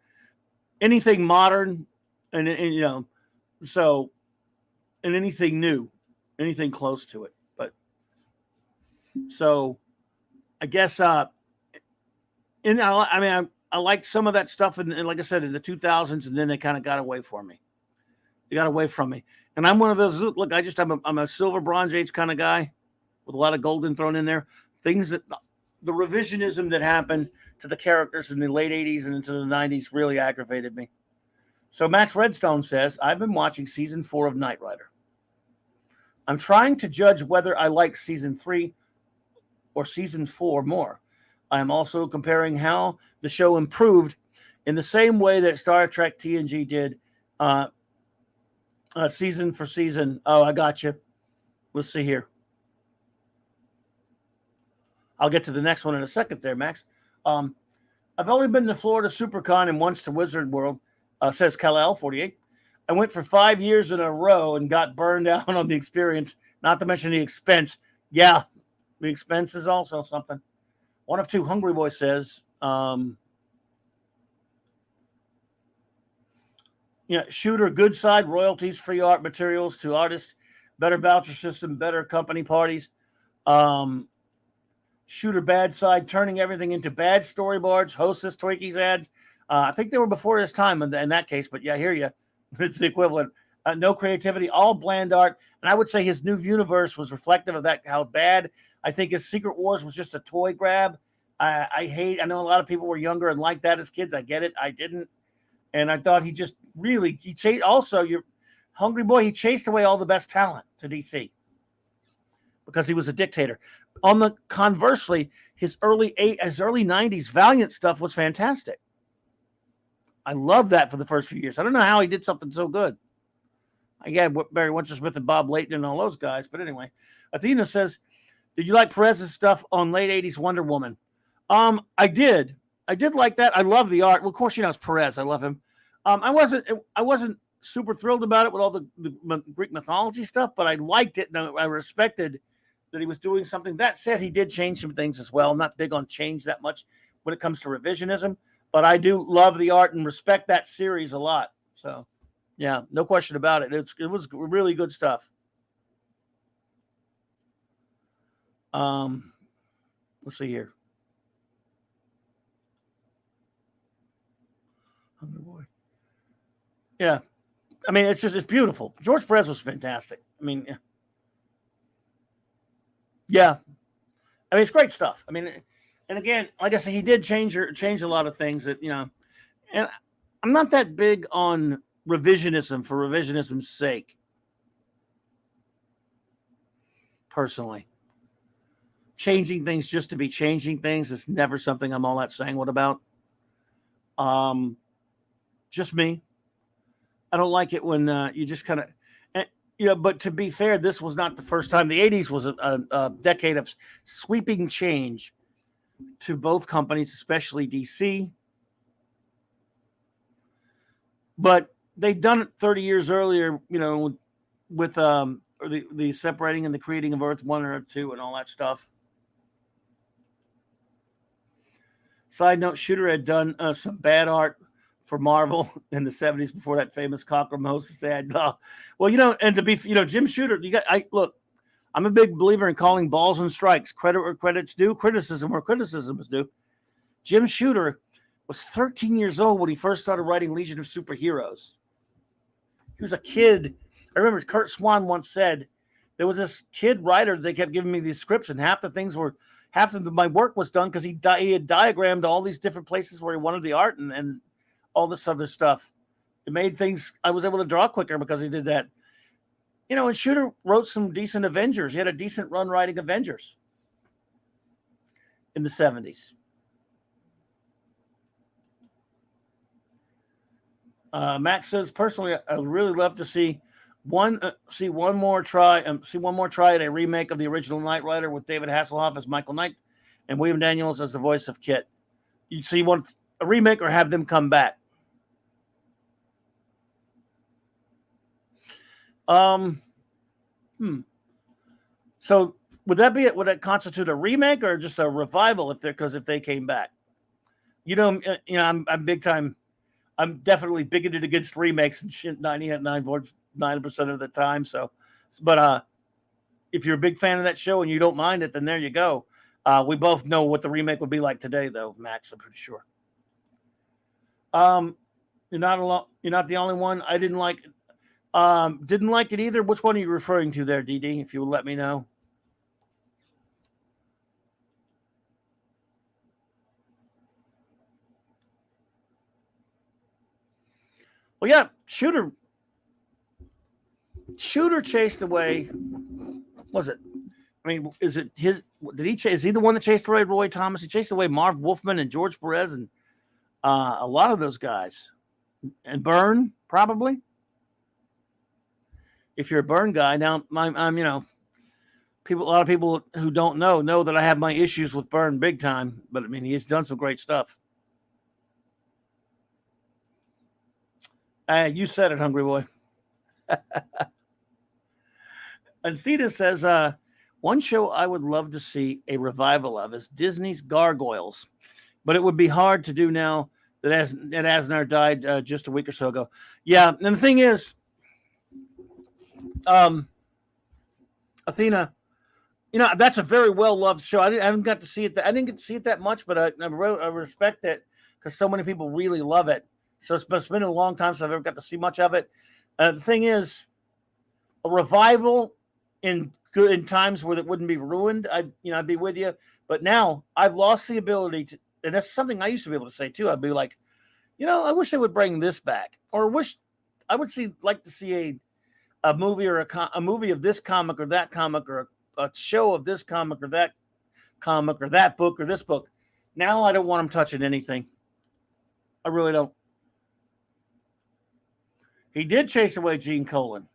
anything modern and so, and anything new, anything close to it. But so I guess, I liked some of that stuff. And like I said, in the 2000s, and then they kind of got away from me. They got away from me. And I'm one of those, look, I'm a silver bronze age kind of guy with a lot of golden thrown in there. Things that the revisionism that happened to the characters in the late 80s and into the 90s really aggravated me. So Max Redstone says, I've been watching season 4 of Knight Rider. I'm trying to judge whether I like season 3 or season 4 more. I am also comparing how the show improved in the same way that Star Trek TNG did season for season. Oh, I got you. Let's see here. I'll get to the next one in a second there, Max. I've only been to Florida SuperCon and once to Wizard World, says Kal-El 48. I went for 5 years in a row and got burned out on the experience, not to mention the expense. Yeah, the expense is also something. One of two, Hungry Boy says, shooter, good side, royalties, free art materials to artists, better voucher system, better company parties. Shooter, bad side, turning everything into bad storyboards, Hostess, Twinkies ads. I think they were before his time in that case, but yeah, I hear you. It's the equivalent. No creativity, all bland art. And I would say his new universe was reflective of that, how bad. I think his Secret Wars was just a toy grab. I know a lot of people were younger and liked that as kids. I get it. I didn't. And I thought he chased, also, your Hungry Boy, he chased away all the best talent to DC because he was a dictator. On the conversely, his early 90s Valiant stuff was fantastic. I love that for the first few years. I don't know how he did something so good. I get Barry Winchell-Smith and Bob Layton and all those guys. But anyway, Athena says, did you like Perez's stuff on late 80s Wonder Woman? I did. I did like that. I love the art. Well, of course, it's Perez. I love him. I wasn't super thrilled about it with all the Greek mythology stuff, but I liked it. And I respected that he was doing something. That said, he did change some things as well. I'm not big on change that much when it comes to revisionism, but I do love the art and respect that series a lot. So, yeah, no question about it. It was really good stuff. Let's see here. Hungry Boy. Yeah. I mean, it's beautiful. George Perez was fantastic. I mean, yeah. I mean, it's great stuff. I mean, and again, like I said, he did change a lot of things that, and I'm not that big on revisionism for revisionism's sake. Personally. Changing things just to be changing things is never something I'm all that sanguine about. Just me. I don't like it when you just kind of, but to be fair, this was not the first time. The 80s was a decade of sweeping change to both companies, especially DC. But they'd done it 30 years earlier, with the separating and the creating of Earth 1 and Earth 2 and all that stuff. Side note, Shooter had done some bad art for Marvel in the 70s before that famous Cockrum host said, well, and to be, Jim Shooter, look, I'm a big believer in calling balls and strikes, credit where credit's due, criticism where criticism is due. Jim Shooter was 13 years old when he first started writing Legion of Superheroes. He was a kid. I remember Kurt Swan once said, there was this kid writer, they kept giving me these scripts, and half of my work was done because he had diagrammed all these different places where he wanted the art and all this other stuff. It made things, I was able to draw quicker because he did that. And Shooter wrote some decent Avengers. He had a decent run writing Avengers in the 70s. Matt says, personally, I would really love to see one more try at a remake of the original Knight Rider with David Hasselhoff as Michael Knight and William Daniels as the voice of Kit. So you want a remake or have them come back? So would that constitute a remake or just a revival if they came back? I'm big time. I'm definitely bigoted against remakes and shit 99% of the time. So, but if you're a big fan of that show and you don't mind it, then there you go. We both know what the remake would be like today, though, Max. I'm pretty sure. You're not alone. You're not the only one. I didn't like it. Didn't like it either. Which one are you referring to there, DD? If you will let me know. Well, yeah, Shooter chased away. Was it? I mean, is it his? Is he the one that chased away Roy Thomas? He chased away Marv Wolfman and George Perez and a lot of those guys, and Byrne probably. If you're a Byrne guy, now I'm a lot of people who don't know that I have my issues with Byrne big time. But I mean, he's done some great stuff. You said it, Hungry Boy. And Theta says, one show I would love to see a revival of is Disney's Gargoyles, but it would be hard to do now that Asnar died just a week or so ago. Yeah, and the thing is, Athena, that's a very well-loved show. I haven't got to see it. I didn't get to see it that much, but I respect it because so many people really love it. So it's been a long time since I've ever got to see much of it. The thing is, a revival in times where it wouldn't be ruined, I'd be with you. But now I've lost the ability to, and that's something I used to be able to say too. I'd be like, I wish they would bring this back, or I would like to see a movie or a movie of this comic or that comic, or a show of this comic or that comic or that book or this book. Now I don't want them touching anything. I really don't. He did chase away Gene Colan.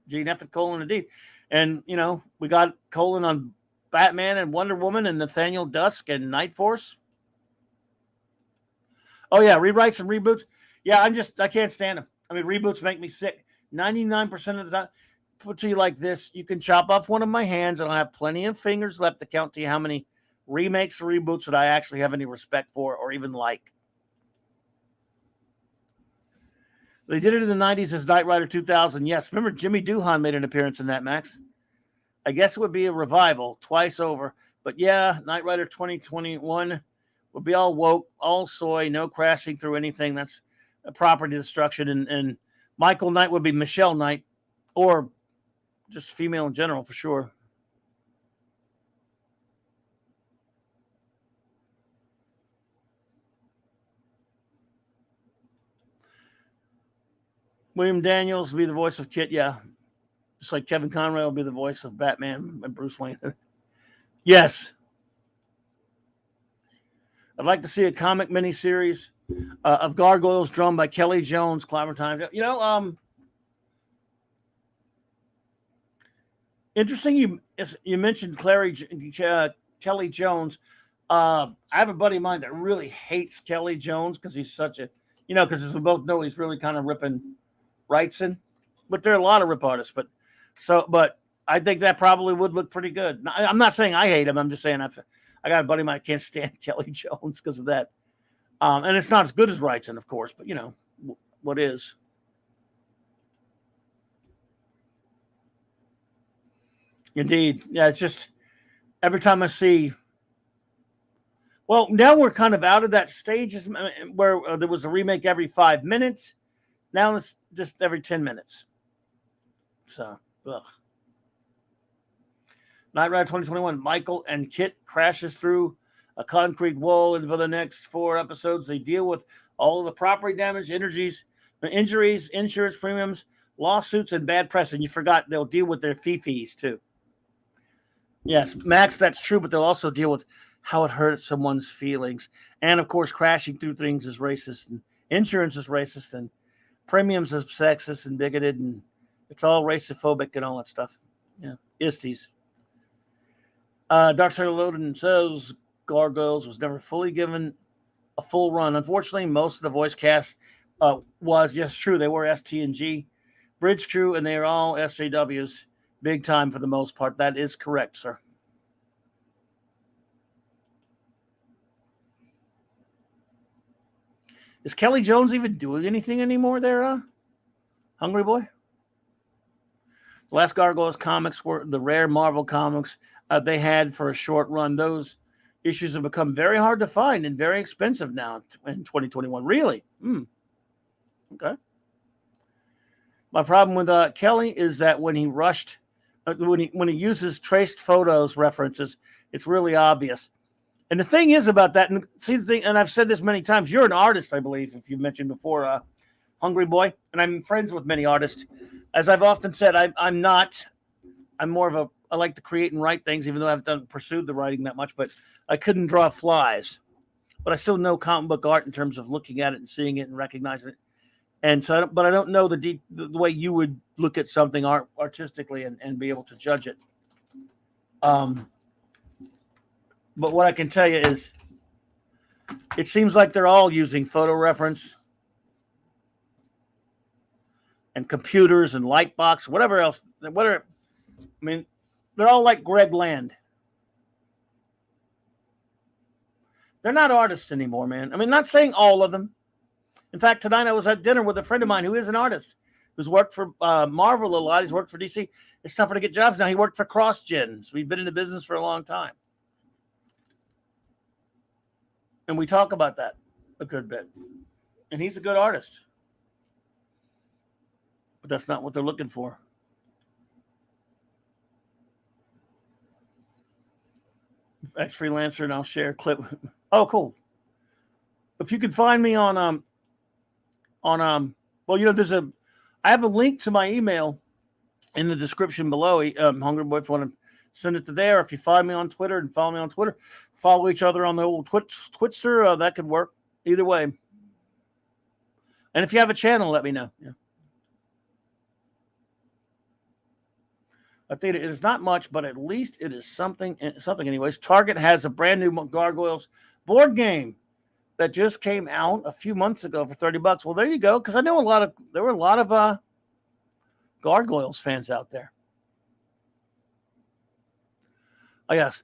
Gene F. Colan, indeed. And, we got Colan on Batman and Wonder Woman and Nathaniel Dusk and Night Force. Oh, yeah, rewrites and reboots. Yeah, I can't stand them. I mean, reboots make me sick. 99% of the time, put to you like this, you can chop off one of my hands and I'll have plenty of fingers left to count to you how many remakes or reboots that I actually have any respect for or even like. They did it in the 90s as Knight Rider 2000. Yes, remember Jimmy Doohan made an appearance in that, Max? I guess it would be a revival twice over. But yeah, Knight Rider 2021 would be all woke, all soy, no crashing through anything. That's a property destruction. And Michael Knight would be Michelle Knight, or just female in general for sure. William Daniels will be the voice of Kit, yeah. Just like Kevin Conroy will be the voice of Batman and Bruce Wayne. Yes. I'd like to see a comic miniseries of Gargoyles drawn by Kelly Jones, Clobberin. Interesting. You mentioned Kelly Jones. I have a buddy of mine that really hates Kelly Jones because he's such a, because as we both know, he's really kind of ripping Wrightson. But there are a lot of rip artists. But I think that probably would look pretty good. I'm not saying I hate him. I'm just saying I got a buddy of mine that can't stand Kelly Jones because of that. And it's not as good as Wrightson, of course, but what is. Indeed. Yeah, it's just every time I see. Well, now we're kind of out of that stage where there was a remake every 5 minutes. Now it's just every 10 minutes. So, ugh. Knight Rider 2021, Michael and Kit crashes through a concrete wall, and for the next 4 episodes, they deal with all of the property damage, injuries, insurance premiums, lawsuits, and bad press. And you forgot they'll deal with their fees too. Yes, Max, that's true, but they'll also deal with how it hurts someone's feelings. And, of course, crashing through things is racist, and insurance is racist, and premiums is sexist and bigoted, and it's all racistophobic and all that stuff. Yeah, isties. Darkseid Loden says Gargoyles was never fully given a full run. Unfortunately, most of the voice cast was, yes, true, they were ST&G, Bridge Crew, and they are all SJWs. Big time for the most part. That is correct, sir. Is Kelly Jones even doing anything anymore there, Hungry Boy? The last Gargoyles comics were the rare Marvel comics they had for a short run. Those issues have become very hard to find and very expensive now in 2021. Really? Okay. My problem with Kelly is that when he rushed, when he uses traced photos references, it's really obvious. And the thing is about that, and see the thing, and I've said this many times, you're an artist, I believe, if you mentioned before, Hungry Boy, and I'm friends with many artists. As I've often said, I'm not. I'm more of I like to create and write things, even though I haven't pursued the writing that much, but I couldn't draw flies. But I still know comic book art in terms of looking at it and seeing it and recognizing it. And so, but I don't know the way you would look at something artistically and be able to judge it. But what I can tell you is, it seems like they're all using photo reference and computers and Lightbox, whatever else. I mean, they're all like Greg Land. They're not artists anymore, man. I mean, not saying all of them. In fact, tonight I was at dinner with a friend of mine who is an artist, who's worked for Marvel a lot. He's worked for DC. It's tougher to get jobs now. He worked for CrossGen. So we've been in the business for a long time. And we talk about that a good bit. And he's a good artist. But that's not what they're looking for. Ex-freelancer, and I'll share a clip. Oh, cool. If you could find me on I have a link to my email in the description below. Hungry Boy, if you want to send it to there. If you find me on Twitter and follow me on Twitter, follow each other on the old Twitster. That could work either way. And if you have a channel, let me know. Yeah. I think it is not much, but at least it is something anyways. Target has a brand new Gargoyles board game that just came out a few months ago for $30. Well, there you go. Because I know there were a lot of Gargoyles fans out there. Oh, yes.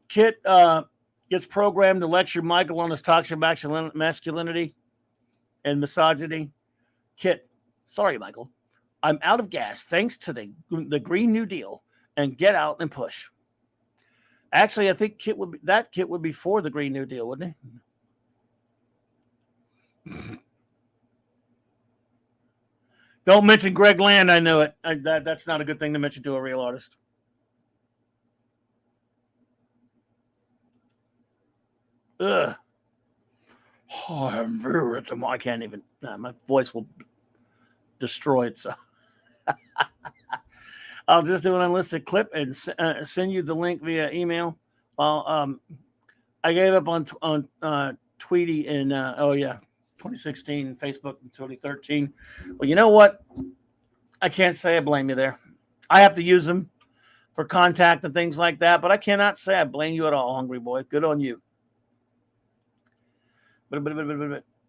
Kit gets programmed to lecture Michael on his toxic masculinity and misogyny. Kit, sorry, Michael. I'm out of gas thanks to the Green New Deal, and get out and push. Actually, I think Kit would be for the Green New Deal, wouldn't he? Don't mention Greg Land. I know it. That's not a good thing to mention to a real artist. Ugh. Oh, I can't even. My voice will destroy it. So I'll just do an unlisted clip and send you the link via email. I gave up on Tweety in 2016, Facebook in 2013. Well, you know what? I can't say I blame you there. I have to use them for contact and things like that, but I cannot say I blame you at all, Hungry Boy. Good on you.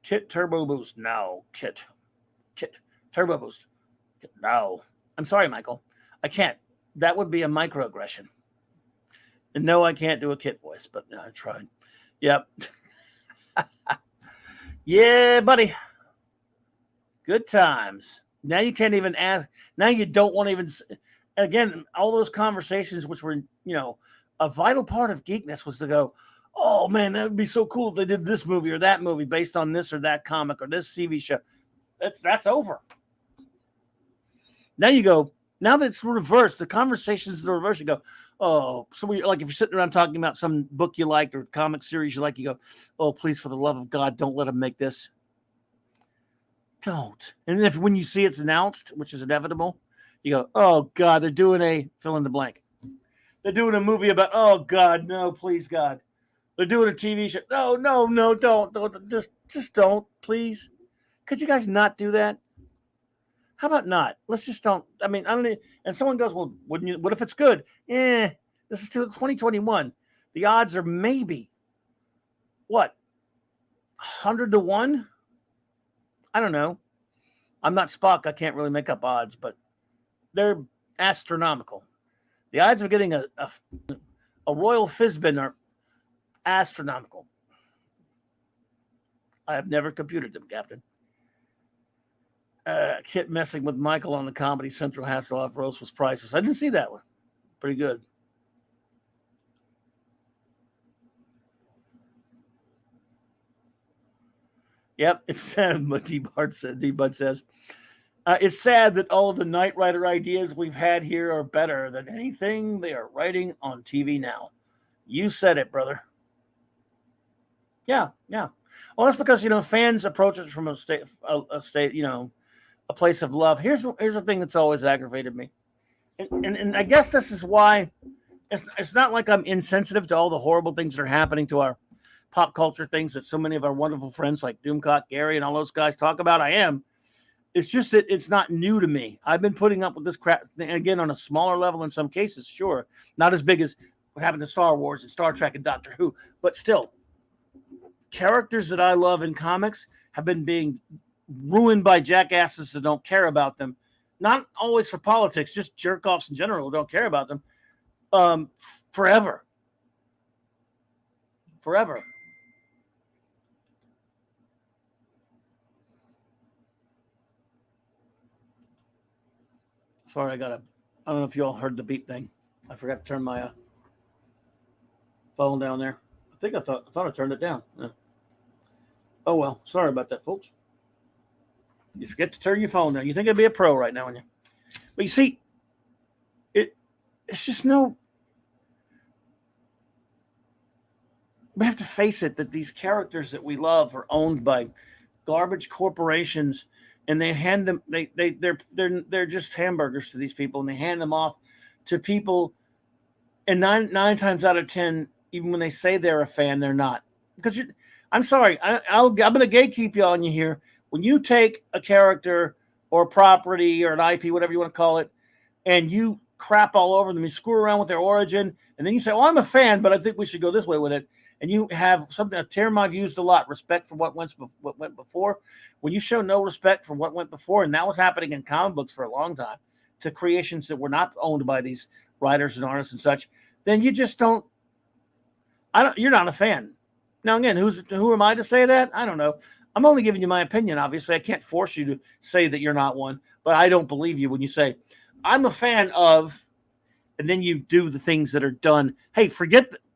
Kit Turbo Boost. No. Kit Turbo Boost. No. I'm sorry, Michael. I can't. That would be a microaggression. And no, I can't do a Kit voice, but no, I tried. Yep. Yeah, buddy. Good times. Now you can't even ask. Now you don't want to even. Again, all those conversations, which were, a vital part of Geekness, was to go, oh man, that would be so cool if they did this movie or that movie based on this or that comic or this TV show. That's over. Now you go. Now that it's reversed, the conversations are reversed. You go, oh, so like if you're sitting around talking about some book you liked or comic series you like, you go, oh, please, for the love of God, don't let them make this. Don't. And if when you see it's announced, which is inevitable, you go, oh God, they're doing a fill in the blank. They're doing a movie about, oh God, no, please God. They're doing a TV show. No, don't. Just don't, please. Could you guys not do that? How about not? Let's just don't. I mean, I don't need, and someone goes, well, wouldn't you? What if it's good? This is 2021. The odds are maybe, what, 100 to 1? I don't know. I'm not Spock. I can't really make up odds, but they're astronomical. The odds of getting a Royal Fizbin are astronomical. I have never computed them, Captain. Kit messing with Michael on the Comedy Central Hasselhoff roast was priceless. I didn't see that one. Pretty good. Yep, it's sad, but D-Bud says, it's sad that all of the Knight Rider ideas we've had here are better than anything they are writing on TV now. You said it, brother. Yeah. Well, that's because, fans approach it from a state, a place of love. Here's the thing that's always aggravated me. And I guess this is why it's not like I'm insensitive to all the horrible things that are happening to our pop culture things that so many of our wonderful friends like Doomcock, Gary, and all those guys talk about. I am. It's just that it's not new to me. I've been putting up with this crap, again, on a smaller level in some cases, sure. Not as big as what happened to Star Wars and Star Trek and Doctor Who, but still. Characters that I love in comics have been being ruined by jackasses that don't care about them. Not always for politics, just jerk-offs in general who don't care about them. Forever. Sorry, I don't know if you all heard the beep thing. I forgot to turn my phone down there. I thought I turned it down. Yeah. Oh well, sorry about that, folks. You forget to turn your phone down. You think I'd be a pro right now, wouldn't you? But you see, it's just no. We have to face it that these characters that we love are owned by garbage corporations, and they hand them they're just hamburgers to these people, and they hand them off to people. And nine times out of 10, even when they say they're a fan, they're not. Because I'm sorry, I'm going to gatekeep you on you here. When you take a character or a property or an IP, whatever you want to call it, and you crap all over them, you screw around with their origin, and then you say, well, I'm a fan, but I think we should go this way with it. And you have something, a term I've used a lot, respect for what went before. When you show no respect for what went before, and that was happening in comic books for a long time, to creations that were not owned by these writers and artists and such, then you just don't. You're not a fan. Now again, who am I to say that? I don't know. I'm only giving you my opinion. Obviously, I can't force you to say that you're not one, but I don't believe you when you say I'm a fan of, and then you do the things that are done. Hey,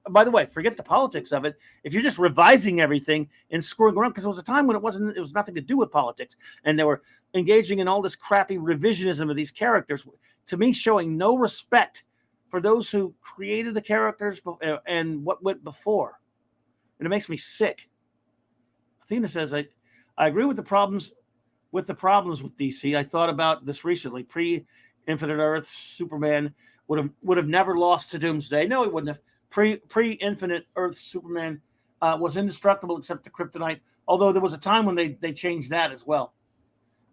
by the way, forget the politics of it. If you're just revising everything and screwing around, because there was a time when it was nothing to do with politics, and they were engaging in all this crappy revisionism of these characters, to me, showing no respect for those who created the characters and what went before. And it makes me sick. Athena says, I agree with the problems with DC. I thought about this recently. Pre-Infinite Earth, Superman would have never lost to Doomsday. No, he wouldn't have. Pre-Infinite Earth, Superman was indestructible except the kryptonite, although there was a time when they changed that as well.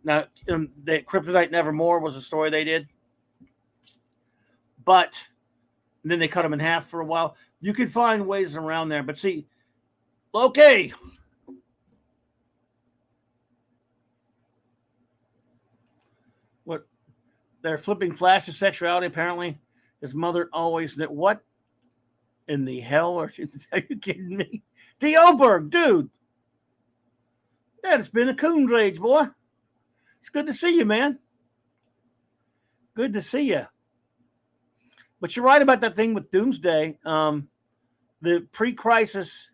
Now, the Kryptonite Nevermore was a story they did. but then they cut him in half for a while. You could find ways around there. But see, Loki. What? They're flipping Flash of sexuality, apparently. His mother always knew. What in the hell are you kidding me? D. Oberg, dude. Yeah, it's been a coon rage, boy. It's good to see you, man. Good to see you. But you're right about that thing with Doomsday. The pre-crisis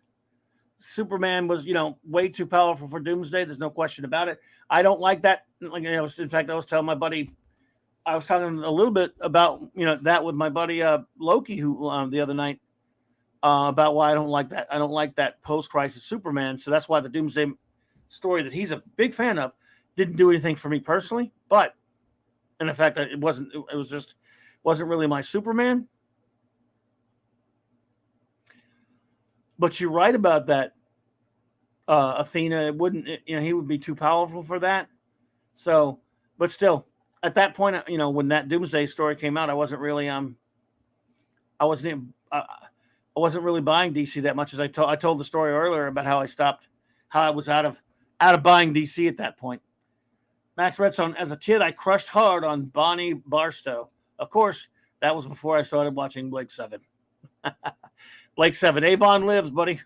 Superman was, way too powerful for Doomsday. There's no question about it. I don't like that. In fact, I was telling my buddy, I was talking a little bit about, that with my buddy Loki, who the other night, about why I don't like that. I don't like that post-crisis Superman. So that's why the Doomsday story that he's a big fan of didn't do anything for me personally. But, and in fact, it wasn't really my Superman. But you're right about that, Athena. It wouldn't, he would be too powerful for that. So, but still, at that point, when that Doomsday story came out, I wasn't really, I wasn't really buying DC that much. As I told the story earlier about how I was out of buying DC at that point. Max Redstone, as a kid, I crushed hard on Bonnie Barstow. Of course, that was before I started watching Blake 7. Blake 7. Avon lives, buddy.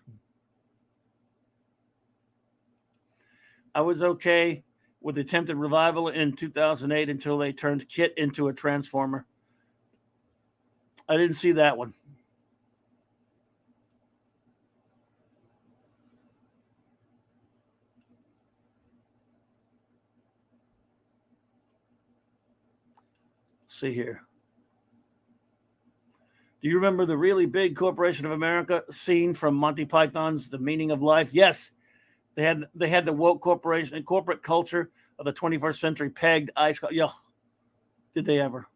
I was okay with the attempted revival in 2008 until they turned Kit into a Transformer. I didn't see that one. See here. Do you remember the really big Corporation of America scene from Monty Python's The Meaning of Life? Yes. They had the woke corporation and corporate culture of the 21st century pegged ice. Yo, did they ever?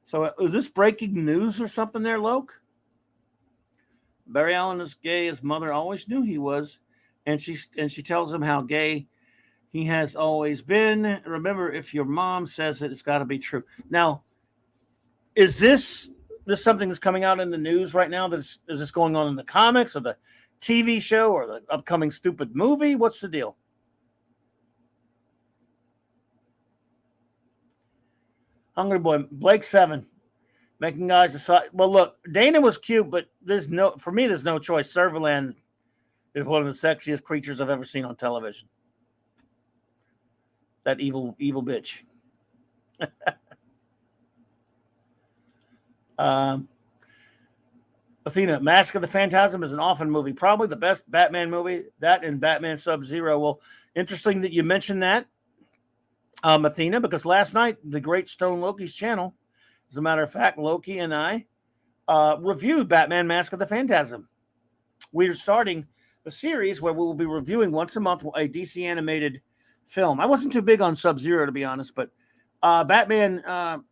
So is this breaking news or something there, Loke? Barry Allen is gay. His mother always knew he was, and she tells him how gay he has always been. Remember, if your mom says it, it's got to be true. Now, is this something that's coming out in the news right now? Is this going on in the comics or the TV show or the upcoming stupid movie? What's the deal? Hungry Boy, Blake 7, making guys decide. Well, look, Dana was cute, but there's no choice. Serverland is one of the sexiest creatures I've ever seen on television. That evil bitch. Athena, Mask of the Phantasm is an often movie. Probably the best Batman movie. That and Batman Sub-Zero. Well, interesting that you mentioned that, Athena, because last night, the great Stone Loki's channel, as a matter of fact, Loki and I reviewed Batman Mask of the Phantasm. We are starting a series where we will be reviewing once a month a DC animated film. I wasn't too big on Sub-Zero, to be honest, but Batman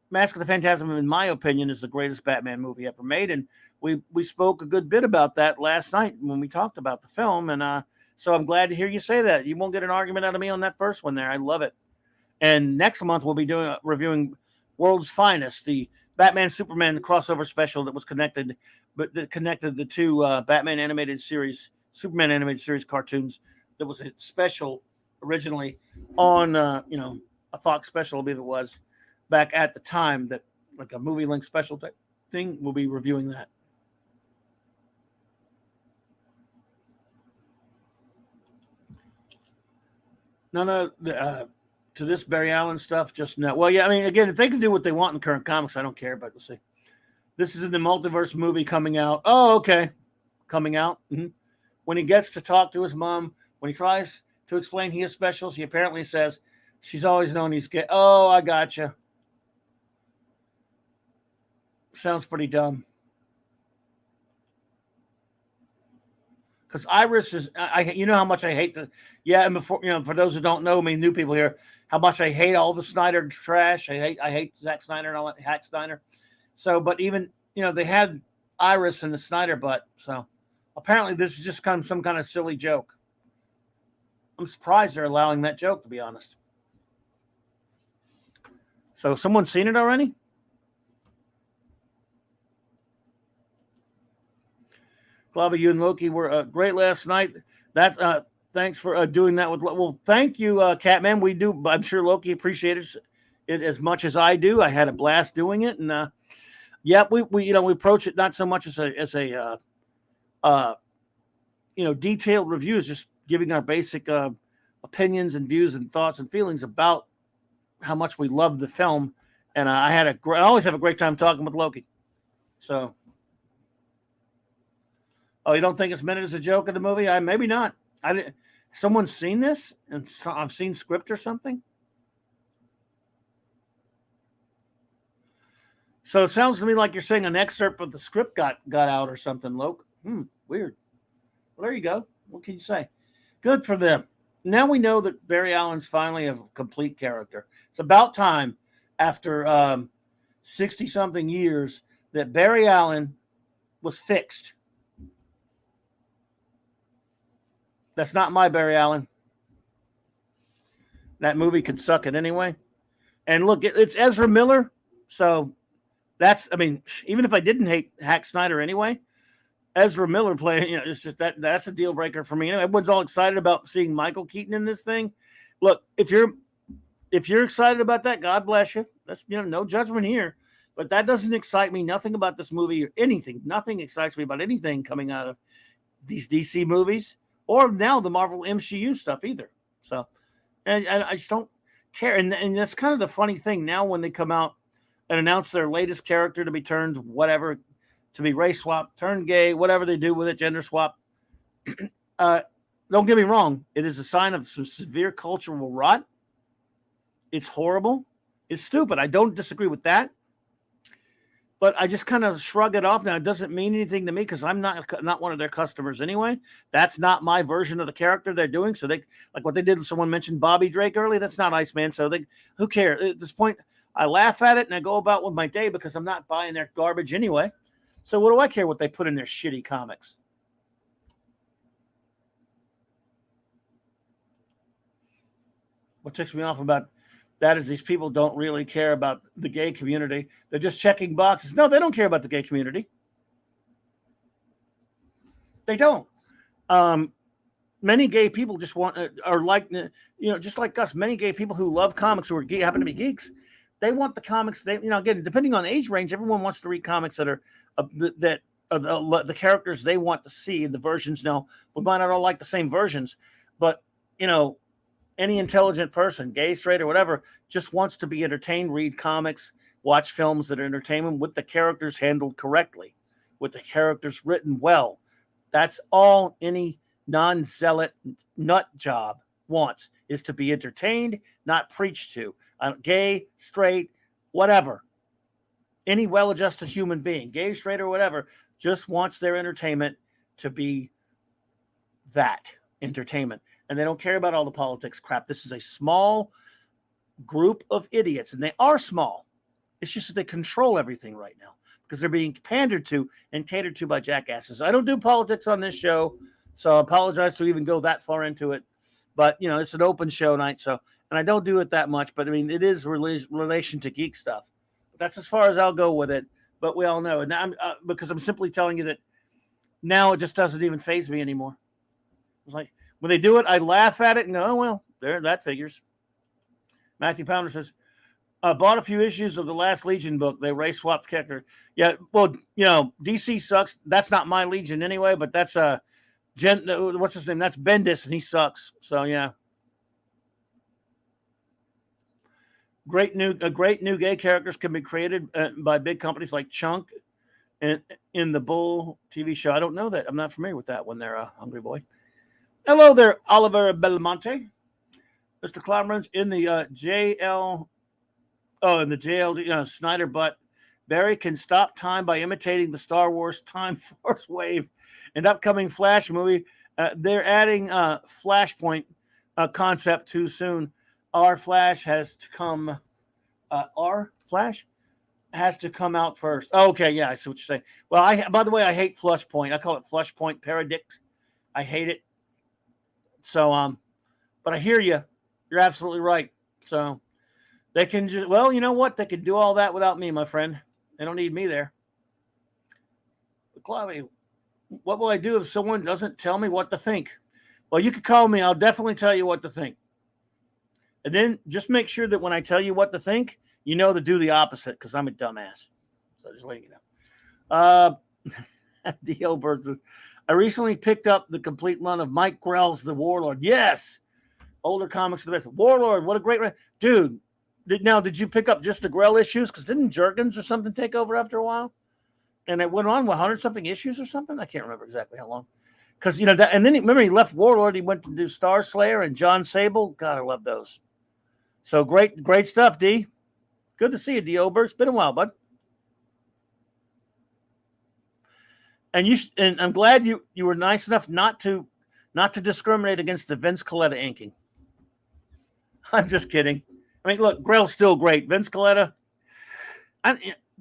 Mask of the Phantasm, in my opinion, is the greatest Batman movie ever made, and we spoke a good bit about that last night when we talked about the film, and so I'm glad to hear you say that. You won't get an argument out of me on that first one there. I love it. And next month we'll be reviewing World's Finest, the Batman Superman crossover special that connected the two Batman animated series, Superman animated series cartoons. That was a special originally on a Fox special, I believe it was, back at the time, that like a movie length special type thing. We'll be reviewing that. None of to this Barry Allen stuff, just no. Well, yeah, I mean, again, if they can do what they want in current comics, I don't care, but we'll see. This is in the multiverse movie coming out. Oh, okay. Coming out. Mm-hmm. When he gets to talk to his mom, when he tries to explain he is special, she apparently says she's always known he's gay. Oh, I gotcha. Sounds pretty dumb. Because Iris is, you know how much I hate and before, for those who don't know me, new people here, how much I hate all the Snyder trash. I hate Zack Snyder and all that hack Snyder. So, but even, they had Iris in the Snyder butt. So apparently this is just kind of some kind of silly joke. I'm surprised they're allowing that joke, to be honest. So someone's seen it already? Clobber, you and Loki were great last night. That's thanks for doing that with. Well, thank you, Catman. We do. I'm sure Loki appreciates it as much as I do. I had a blast doing it, and yeah, we we approach it not so much as a detailed reviews, just giving our basic opinions and views and thoughts and feelings about how much we love the film. And I always have a great time talking with Loki. So, oh, you don't think it's meant as a joke in the movie? Maybe not. Someone's seen this, and I've seen script or something. So it sounds to me like you're saying an excerpt of the script got out or something, Loke. Weird. Well, there you go. What can you say? Good for them. Now we know that Barry Allen's finally a complete character. It's about time, after 60-something years, that Barry Allen was fixed. That's not my Barry Allen. That movie could suck it anyway. And look, it's Ezra Miller. So even if I didn't hate Hack Snyder anyway, Ezra Miller playing, it's just that's a deal breaker for me. Everyone's all excited about seeing Michael Keaton in this thing. Look, if you're excited about that, God bless you. That's no judgment here. But that doesn't excite me. Nothing about this movie or anything. Nothing excites me about anything coming out of these DC movies or now the Marvel MCU stuff either. So, and I just don't care. And that's kind of the funny thing now when they come out and announce their latest character to be turned whatever, to be race swap, turn gay, whatever they do with it, gender swap. Don't get me wrong. It is a sign of some severe cultural rot. It's horrible. It's stupid. I don't disagree with that. But I just kind of shrug it off. Now, it doesn't mean anything to me because I'm not one of their customers anyway. That's not my version of the character they're doing. So they, like what they did, someone mentioned Bobby Drake earlier. That's not Iceman. So who cares? At this point, I laugh at it and I go about with my day because I'm not buying their garbage anyway. So what do I care what they put in their shitty comics? What ticks me off about that is these people don't really care about the gay community. They're just checking boxes. No, they don't care about the gay community. They don't. Many gay people just are like, just like us. Many gay people who love comics who happen to be geeks. They want the comics. Again, depending on age range, everyone wants to read comics that are the characters they want to see. The versions. Now, we might not all like the same versions, but any intelligent person, gay, straight, or whatever, just wants to be entertained, read comics, watch films that are entertainment with the characters handled correctly, with the characters written well. That's all any non-zealot nut job wants, is to be entertained, not preached to. Gay, straight, whatever. Any well-adjusted human being, gay, straight, or whatever, just wants their entertainment to be that entertainment. And they don't care about all the politics crap. This is a small group of idiots, and they are small. It's just that they control everything right now because they're being pandered to and catered to by jackasses. I don't do politics on this show, so I apologize to even go that far into it. But, it's an open show night, and I don't do it that much. But, it is relation to geek stuff. But that's as far as I'll go with it. But we all know. And because I'm simply telling you that now it just doesn't even faze me anymore. It's like, when they do it, I laugh at it and go, oh, well, that figures. Matthew Pounder says, bought a few issues of the last Legion book. They race swapped character. Yeah, well, DC sucks. That's not my Legion anyway, but that's what's his name? That's Bendis, and he sucks. So, yeah. Great new gay characters can be created by big companies like Chunk in the Bull TV show. I don't know that. I'm not familiar with that one there, Hungry Boy. Hello there, Oliver Belmonte. Mr. Clobberin in the JL. Oh, in the JLD Snyder butt. Barry can stop time by imitating the Star Wars Time Force wave and upcoming Flash movie. They're adding Flashpoint concept too soon. Our Flash has to come. Our Flash has to come out first. Oh, okay, yeah, I see what you're saying. Well, by the way, I hate Flashpoint. I call it Flashpoint Paradox. I hate it. So, But I hear you. You're absolutely right. So they can just, well, you know what? They can do all that without me, my friend. They don't need me there. But Clobby, what will I do if someone doesn't tell me what to think? Well, you could call me. I'll definitely tell you what to think. And then just make sure that when I tell you what to think, you know to do the opposite because I'm a dumbass. So just letting you know. D.O. Birds. I recently picked up the complete run of Mike Grell's The Warlord. Yes. Older comics are the best. Warlord, what a great run. Dude, did you pick up just the Grell issues? Because didn't Jergens or something take over after a while? And it went on with 100-something issues or something? I can't remember exactly how long. Because, you know, that, and then remember he left Warlord. He went to do Star Slayer and John Sable. God, I love those. So great stuff, D. Good to see you, D. Oberg. It's been a while, bud. And I'm glad you were nice enough not to discriminate against the Vince Colletta inking. I'm just kidding. I mean, look, Grell's still great. Vince Colletta,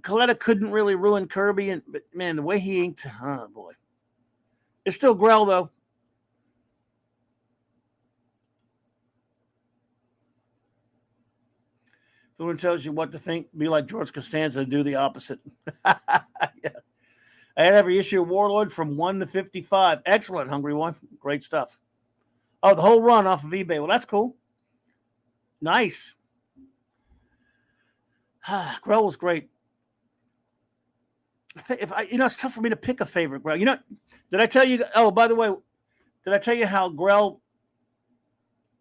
Colletta couldn't really ruin Kirby, but man, the way he inked, oh boy, it's still Grell though. If someone tells you what to think, be like George Costanza and do the opposite. Yeah. I had every issue of Warlord from 1 to 55. Excellent, Hungry One. Great stuff. Oh, the whole run off of eBay. Well, that's cool. Nice. Grell was great. It's tough for me to pick a favorite Grell. Did I tell you? Oh, by the way, did I tell you how Grell?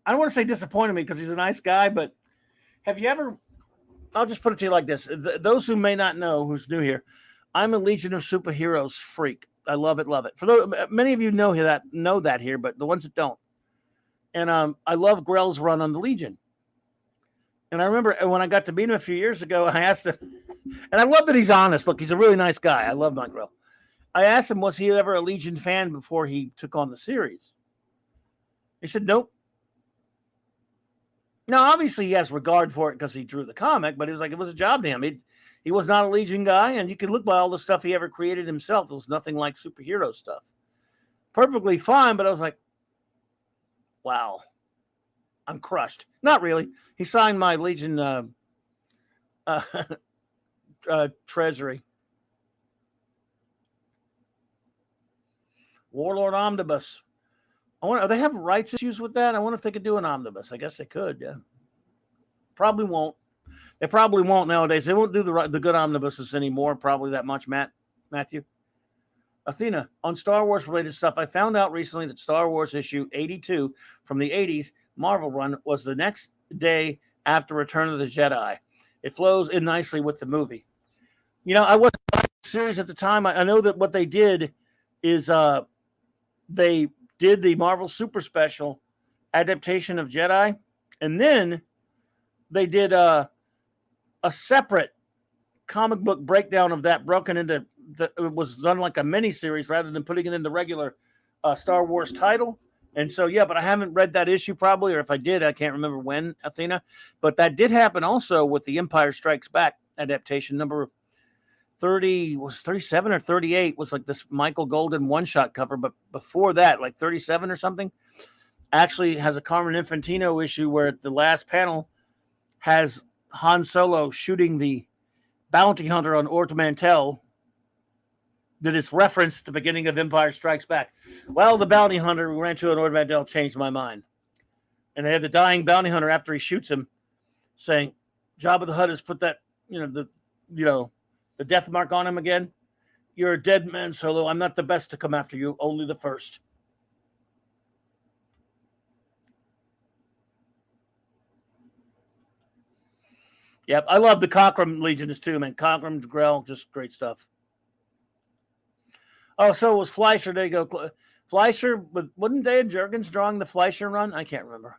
I don't want to say disappointed me because he's a nice guy, but have you ever? I'll just put it to you like this: those who may not know, who's new here, I'm a Legion of Superheroes freak. I love it, love it. For those, many of you know that here, but the ones that don't, and I love Grell's run on the Legion. And I remember when I got to meet him a few years ago, I asked him, and I love that he's honest. Look, he's a really nice guy. I love Mike Grell. I asked him, was he ever a Legion fan before he took on the series? He said, nope. Now, obviously, he has regard for it because he drew the comic, but it was like it was a job to him. He was not a Legion guy, and you can look by all the stuff he ever created himself. It was nothing like superhero stuff. Perfectly fine, but I was like, wow. I'm crushed. Not really. He signed my Legion treasury. Warlord Omnibus. They have rights issues with that? I wonder if they could do an omnibus. I guess they could, yeah. Probably won't. They probably won't nowadays. They won't do the good omnibuses anymore, probably that much, Matthew. Athena, on Star Wars related stuff, I found out recently that Star Wars issue 82 from the 80s Marvel run was the next day after Return of the Jedi. It flows in nicely with the movie. I wasn't watching the series at the time. I know that what they did is they did the Marvel Super Special adaptation of Jedi, and then they did a separate comic book breakdown of that, broken into it was done like a mini series rather than putting it in the regular Star Wars title. And so, yeah, but I haven't read that issue probably, or if I did, I can't remember when, Athena. But that did happen also with the Empire Strikes Back adaptation. Number 30 was 37 or 38 was like this Michael Golden one-shot cover. But before that, like 37 or something, actually has a Carmen Infantino issue where the last panel has Han Solo shooting the bounty hunter on Ort Mantell that is referenced the beginning of Empire Strikes Back. Well, the bounty hunter we ran to an Ort Mantell changed my mind. And they had the dying bounty hunter after he shoots him saying, Jabba the Hutt has put that, the death mark on him again. You're a dead man, Solo. I'm not the best to come after you, only the first. Yep, I love the Cockrum Legions too, man. Cockrum, Grell, just great stuff. Oh, so it was Fleischer. There you go. Fleischer, wasn't Dave Jurgens drawing the Fleischer run? I can't remember.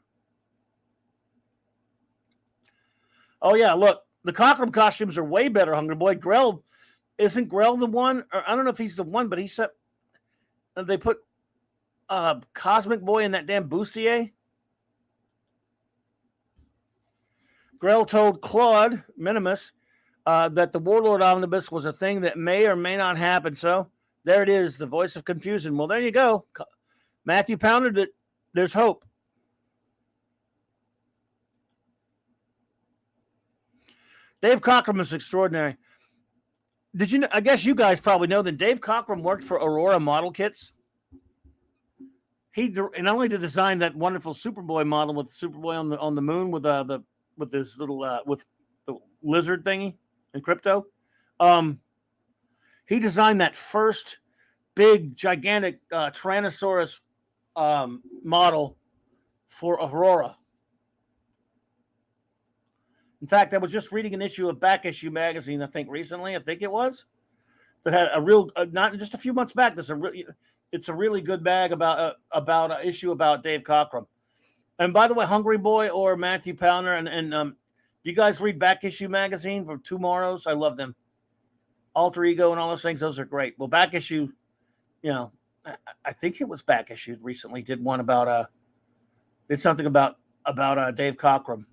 Oh, yeah, look. The Cockrum costumes are way better, Hungry Boy. Grell, isn't Grell the one? Or I don't know if he's the one, but he said they put Cosmic Boy in that damn bustier. Grell told Claude Minimus that the Warlord Omnibus was a thing that may or may not happen. So there it is, the voice of confusion. Well, there you go. Matthew pounded it. There's hope. Dave Cockrum is extraordinary. Did you know, I guess you guys probably know that Dave Cockrum worked for Aurora Model Kits. He not only to design that wonderful Superboy model with Superboy on the moon with this little with the lizard thingy in crypto. He designed that first big gigantic Tyrannosaurus model for Aurora. In fact, I was just reading an issue of Back Issue magazine, I think recently, it was, that had a real, not just a few months back. It's a really good bag about an issue about Dave Cockrum. And by the way, Hungry Boy or Matthew Pounder, and you guys read Back Issue magazine from Tomorrows? I love them. Alter Ego and all those things, those are great. Well, Back Issue, I think it was Back Issue recently did one about did something about Dave Cockrum.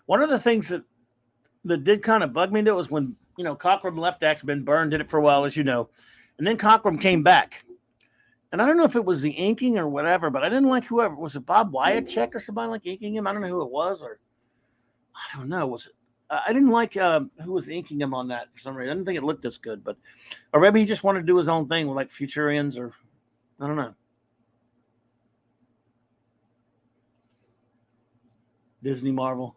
One of the things that did kind of bug me though was when Cockrum left X-Men, Byrne did it for a while, as you know, and then Cockrum came back. And I don't know if it was the inking or whatever, but I didn't like whoever. Was it Bob Wyacek or somebody like inking him? I don't know who it was, or I don't know. Was it? I didn't like who was inking him on that for some reason. I didn't think it looked as good, or maybe he just wanted to do his own thing with like Futurians, or I don't know. Disney Marvel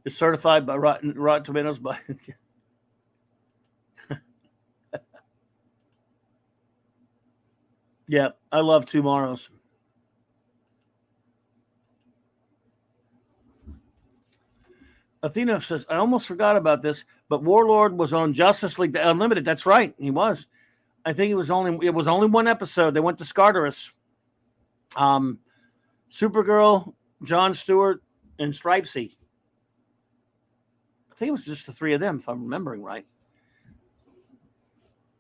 is certified by Rotten Tomatoes by. Yeah, I love Tomorrows. Athena says, I almost forgot about this, but Warlord was on Justice League Unlimited. That's right. He was. I think it was only one episode. They went to Scarterus. Supergirl, John Stewart, and Stripesy. I think it was just the three of them, if I'm remembering right.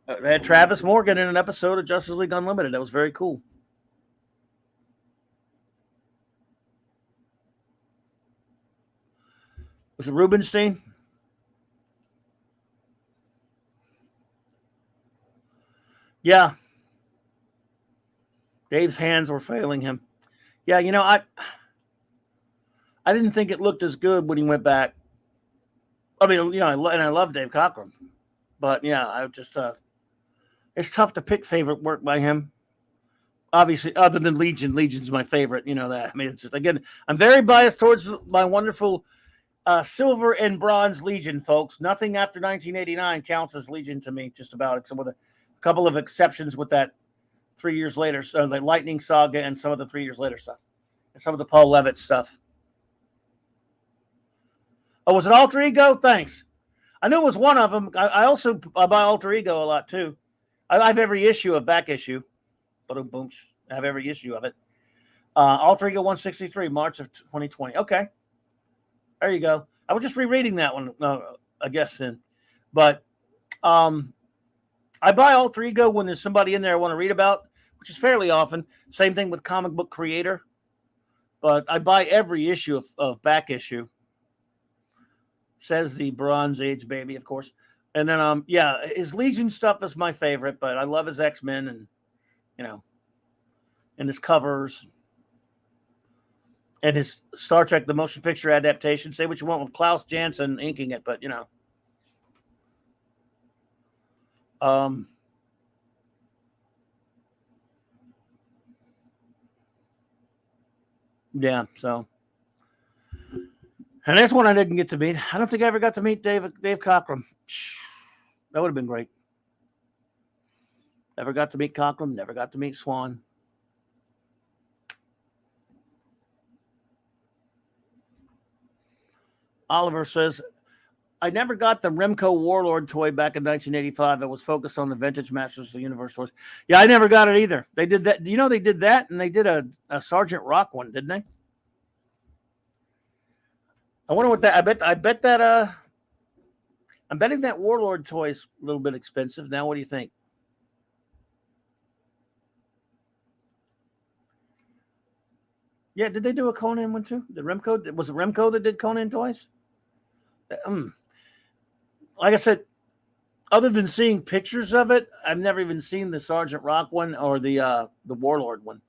They had Travis Morgan in an episode of Justice League Unlimited. That was very cool. Was it Rubenstein? Yeah. Dave's hands were failing him. Yeah, I didn't think it looked as good when he went back. I mean, I love Dave Cockrum. But yeah, I just it's tough to pick favorite work by him. Obviously, other than Legion. Legion's my favorite. You know that. I mean, it's just, again, I'm very biased towards my wonderful Silver and Bronze Legion, folks. Nothing after 1989 counts as Legion to me, just about. Except with a couple of exceptions with that 3 years later, so the Lightning Saga and some of the 3 years later stuff. And some of the Paul Levitt stuff. Oh, was it Alter Ego? Thanks. I knew it was one of them. I also buy Alter Ego a lot, too. I have every issue of Back Issue. Boom. I have every issue of it. Alter Ego 163, March of 2020. Okay. There you go. I was just rereading that one, I guess, then. But I buy Alter Ego when there's somebody in there I want to read about, which is fairly often. Same thing with Comic Book Creator. But I buy every issue of Back Issue. Says the Bronze Age baby, of course. And then, his Legion stuff is my favorite, but I love his X-Men and, and his covers and his Star Trek, the motion picture adaptation. Say what you want with Klaus Janson inking it, but, yeah, so. And that's one I didn't get to meet. I don't think I ever got to meet Dave Cockrum. That would have been great. Never got to meet Cockrum. Never got to meet Swan. Oliver says, I never got the Remco Warlord toy back in 1985 that was focused on the vintage Masters of the Universe toys. Yeah, I never got it either. They did that. They did that, and they did a Sergeant Rock one, didn't they? I wonder what that. I bet that. I'm betting that Warlord toy is a little bit expensive. Now, what do you think? Yeah, did they do a Conan one too? The Remco, was it Remco that did Conan toys? Like I said, Other than seeing pictures of it, I've never even seen the Sergeant Rock one or the Warlord one.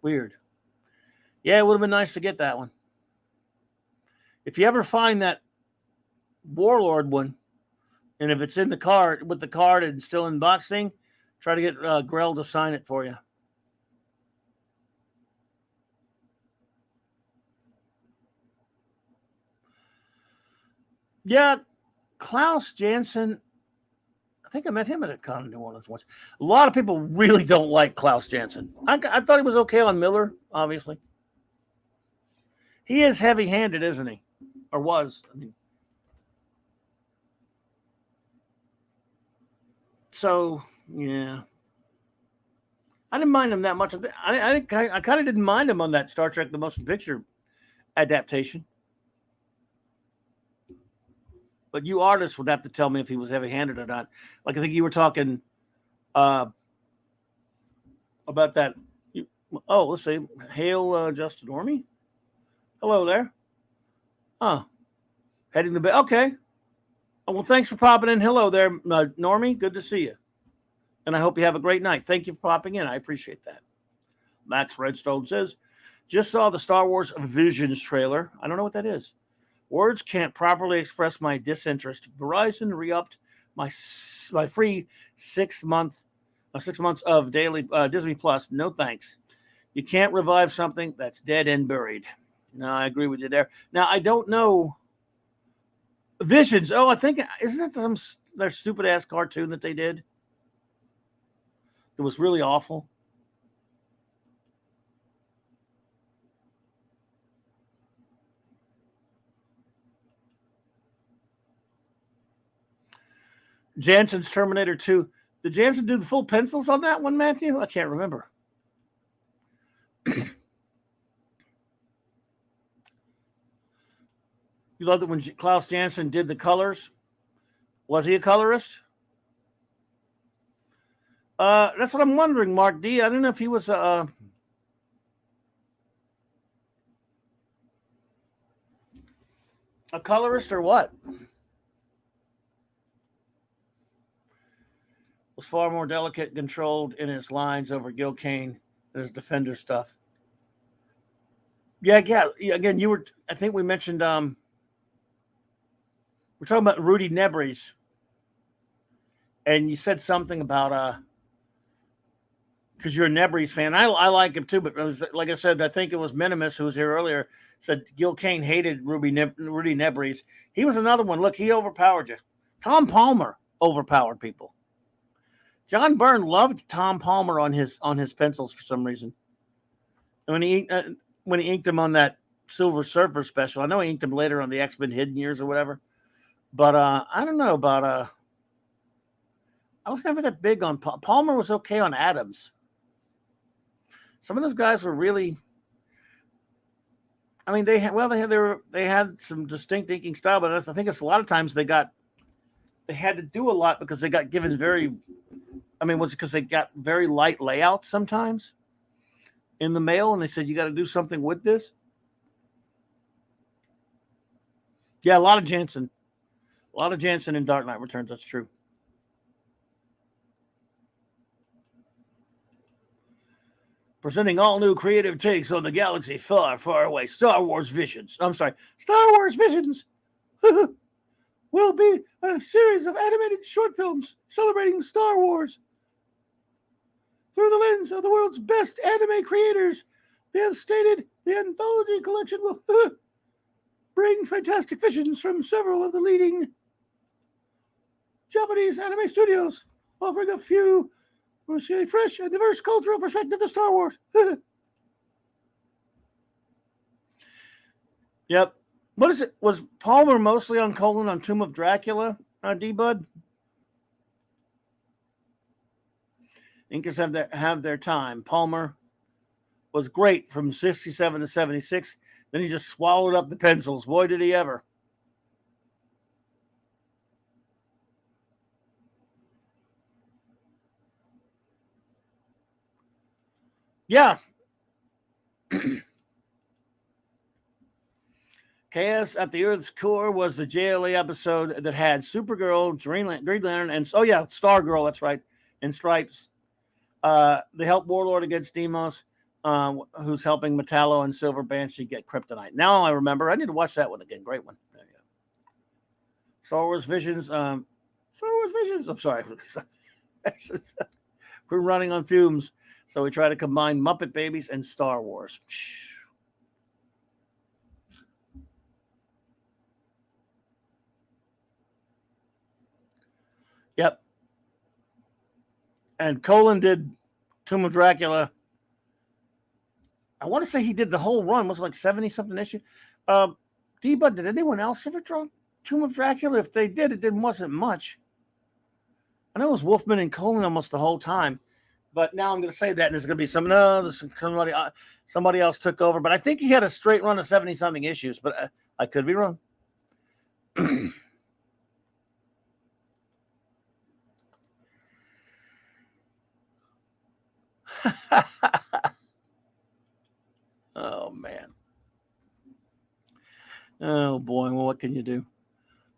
Weird. Yeah, it would have been nice to get that one. If you ever find that Warlord one, and if it's in the card with the card and still in box thing, try to get Grell to sign it for you. Yeah, Klaus Janson. I think I met him at a con in New Orleans once. A lot of people really don't like Klaus Janson. I thought he was okay on Miller, obviously. He is heavy-handed, isn't he? Or was. I mean, so yeah, I didn't mind him that much. I kind of didn't mind him on that Star Trek: The Motion Picture adaptation. But you artists would have to tell me if he was heavy-handed or not. Like I think you were talking uh, about that. Oh, let's see. Hail, Justin Orme. Hello there. Huh. Heading to bed. Okay. Oh, well, thanks for popping in. Hello there, Normie. Good to see you. And I hope you have a great night. Thank you for popping in. I appreciate that. Max Redstone says, just saw the Star Wars Visions trailer. I don't know what that is. Words can't properly express my disinterest. Verizon re-upped my free 6 months of daily Disney Plus. No thanks. You can't revive something that's dead and buried. No, I agree with you there. Now I don't know Visions. Oh, I think isn't that their stupid ass cartoon that they did? It was really awful. Jansen's Terminator 2. Did Jansen do the full pencils on that one, Matthew? I can't remember. You loved it when Klaus Janson did the colors? Was he a colorist? That's what I'm wondering, Mark D. I don't know if he was a colorist or what. Was far more delicate, controlled in his lines over Gil Kane and his Defender stuff. Yeah. Again, you were. I think we mentioned. We're talking about Rudy Nebres, and you said something about because you're a Nebres fan. I like him too, but it was, like I said, I think it was Minimus who was here earlier. Said Gil Kane hated Rudy Nebres. He was another one. Look, he overpowered you. Tom Palmer overpowered people. John Byrne loved Tom Palmer on his pencils for some reason. And when he inked him on that Silver Surfer special, I know he inked him later on the X-Men Hidden Years or whatever. But I don't know about I was never that big on Palmer. Was okay on Adams. Some of those guys were really. I mean, they had some distinct inking style, but I think it's a lot of times they had to do a lot because they got given very. I mean, was it because they got very light layouts sometimes in the mail, and they said you got to do something with this? Yeah, a lot of Jansen in Dark Knight Returns. That's true. Presenting all new creative takes on the galaxy far, far away. Star Wars Visions. I'm sorry, Star Wars Visions will be a series of animated short films celebrating Star Wars through the lens of the world's best anime creators. They have stated the anthology collection will bring fantastic visions from several of the leading Japanese anime studios, offering a fresh and diverse cultural perspective to Star Wars. Yep. What is it? Was Palmer mostly on Colon on Tomb of Dracula, D-Bud? Inkers have their time. Palmer was great from 67 to 76. Then he just swallowed up the pencils. Boy, did he ever. Yeah. Chaos at the Earth's Core was the JLA episode that had Supergirl, Green Lantern, and Stargirl, that's right, and Stripes. They help Warlord against Demos, who's helping Metallo and Silver Banshee get kryptonite. Now I remember. I need to watch that one again. Great one. There you go. Star Wars Visions. I'm sorry. We're running on fumes, so we try to combine Muppet Babies and Star Wars. Yep. And Colin did Tomb of Dracula. I want to say he did the whole run. Was it like 70-something issue? D-Bud, did anyone else ever draw Tomb of Dracula? If they did, it wasn't much. I know it was Wolfman and Colin almost the whole time. But now I'm going to say that, and there's going to be somebody else took over. But I think he had a straight run of 70-something issues. But I could be wrong. Oh, man. Oh, boy. Well, what can you do?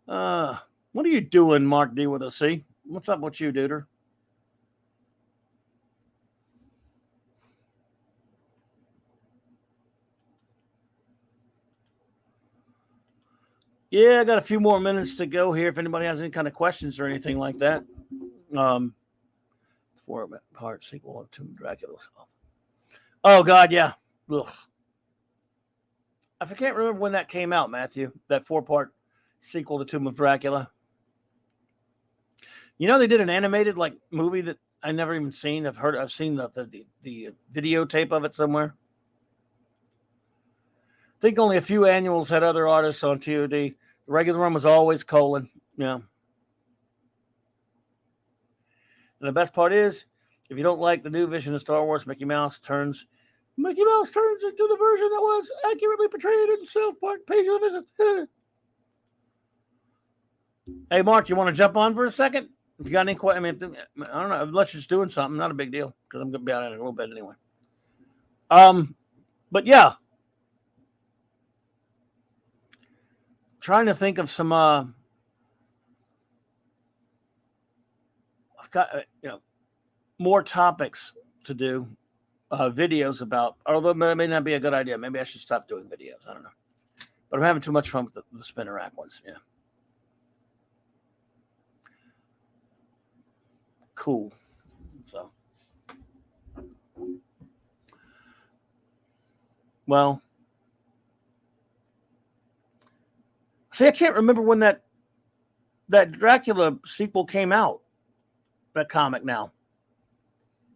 What are you doing, Mark D with a C? What's up with you, duder? Yeah, I got a few more minutes to go here if anybody has any kind of questions or anything like that. 4-part sequel of Tomb of Dracula. Oh, God, yeah. Ugh. I can't remember when that came out, Matthew, that 4-part sequel to Tomb of Dracula. You know, they did an animated movie that I never even seen. I've seen the videotape of it somewhere. I think only a few annuals had other artists on TOD. The regular one was always Colin. Yeah. And the best part is, if you don't like the new vision of Star Wars, Mickey Mouse turns into the version that was accurately portrayed in the South Park page of the visit. Hey, Mark, you want to jump on for a second? If you got any questions, I don't know. Unless you're just doing something, not a big deal, because I'm going to be out in a little bit anyway. But yeah. Trying to think of some I've got more topics to do videos about, although that may not be a good idea. Maybe I should stop doing videos. I don't know, but I'm having too much fun with the spinner rack ones. Yeah, cool. So, well, see, I can't remember when that Dracula sequel came out. That comic now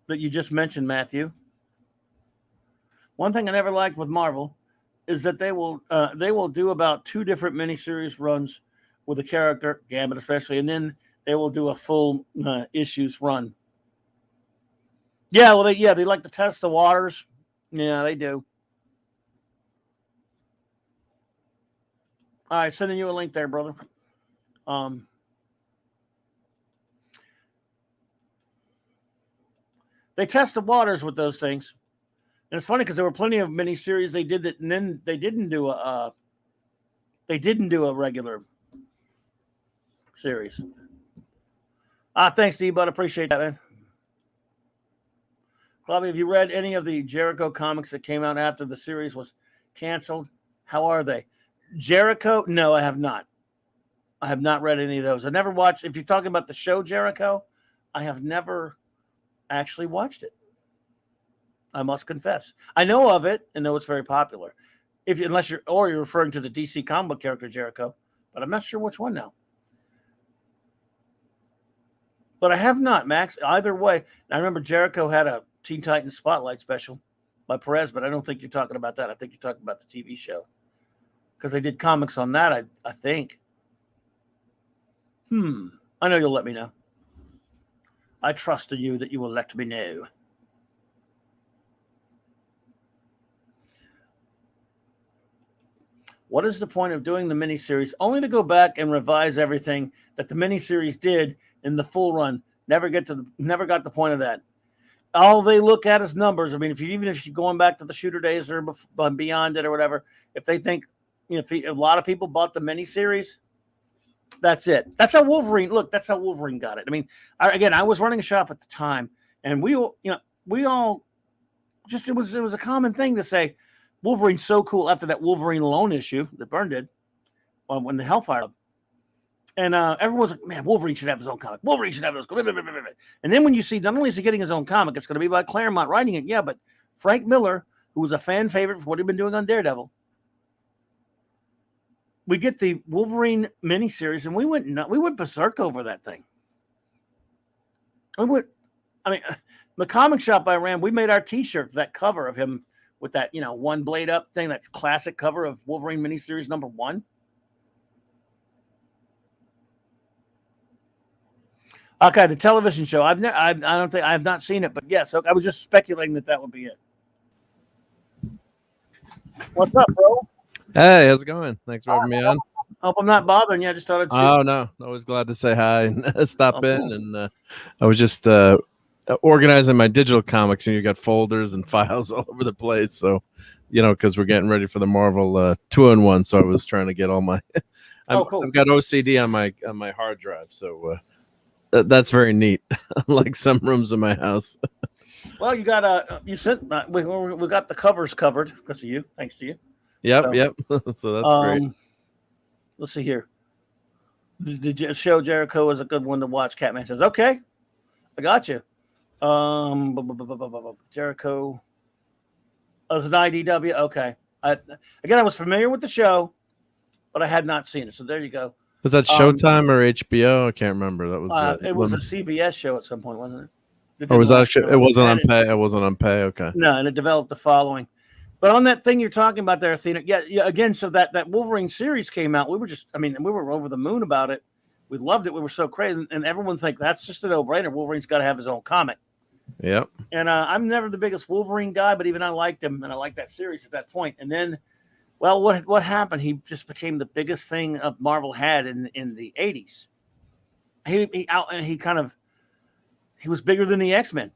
that you just mentioned, Matthew. One thing I never liked with Marvel is that they will do about 2 different miniseries runs with a character, Gambit especially, and then they will do a full issues run. Yeah, well, they like to test the waters. Yeah, they do. All right, sending you a link there, brother. They test the waters with those things. And it's funny because there were plenty of miniseries they did that, and then they didn't do a regular series. Thanks, D-Bud. Appreciate that, man. Bobby, have you read any of the Jericho comics that came out after the series was canceled? How are they? Jericho? No, I have not. I have not read any of those. I never watched. If you're talking about the show Jericho, I have never actually watched it. I must confess. I know of it and know it's very popular. Unless you're referring to the DC comic book character Jericho, but I'm not sure which one now. But I have not, Max. Either way, I remember Jericho had a Teen Titans Spotlight special by Perez, but I don't think you're talking about that. I think you're talking about the TV show. Because they did comics on that, I think. I know you'll let me know. I trust in you that you will let me know. What is the point of doing the miniseries? Only to go back and revise everything that the miniseries did in the full run. Never got the point of that. all they look at is numbers. I mean, even if you're going back to the shooter days or beyond it or whatever, if they think, if a lot of people bought the miniseries, that's it. That's how Wolverine. Look, that's how Wolverine got it. I mean, I was running a shop at the time, and we all just it was a common thing to say Wolverine's so cool after that Wolverine Alone issue that Byrne did when the Hellfire. And everyone's like, man, Wolverine should have his own comic. Wolverine should have his own comic. And then when you see, not only is he getting his own comic, it's going to be by Claremont writing it. Yeah, but Frank Miller, who was a fan favorite for what he'd been doing on Daredevil, we get the Wolverine miniseries, and we went berserk over that thing. The comic shop I ran, we made our T-shirt for that cover of him with that, one blade up thing, that classic cover of Wolverine miniseries #1. Okay, the television show. I don't think I've not seen it, but yes, I was just speculating that would be it. What's up, bro? Hey, how's it going? Thanks for having me on. Hope I'm not bothering you. I just thought I'd see. Oh no, always glad to say hi and stop in. Cool. And I was just organizing my digital comics, and you got folders and files all over the place. So, because we're getting ready for the Marvel 2-in-1, so I was trying to get all my. Cool. I've got OCD on my hard drive, so. That's very neat. Like some rooms in my house. Well, you got we got the covers covered because of you, thanks to you. Yep. So that's great. Let's see here. The show Jericho is a good one to watch. Catman says, "Okay, I got you." Jericho as an IDW. Okay. I was familiar with the show, but I had not seen it. So there you go. Was that Showtime or HBO? I can't remember. That was it was a CBS show at some point, wasn't it? Or was that? It wasn't on pay. It wasn't on pay. Okay. No, and it developed the following. But on that thing you're talking about there, Athena, yeah. Again, so that Wolverine series came out. We were over the moon about it. We loved it. We were so crazy, and everyone's like, that's just a no-brainer. Wolverine's got to have his own comic. Yep. And I'm never the biggest Wolverine guy, but even I liked him, and I liked that series at that point. And then. Well, what happened? He just became the biggest thing Marvel had in the 80s. He was bigger than the X-Men.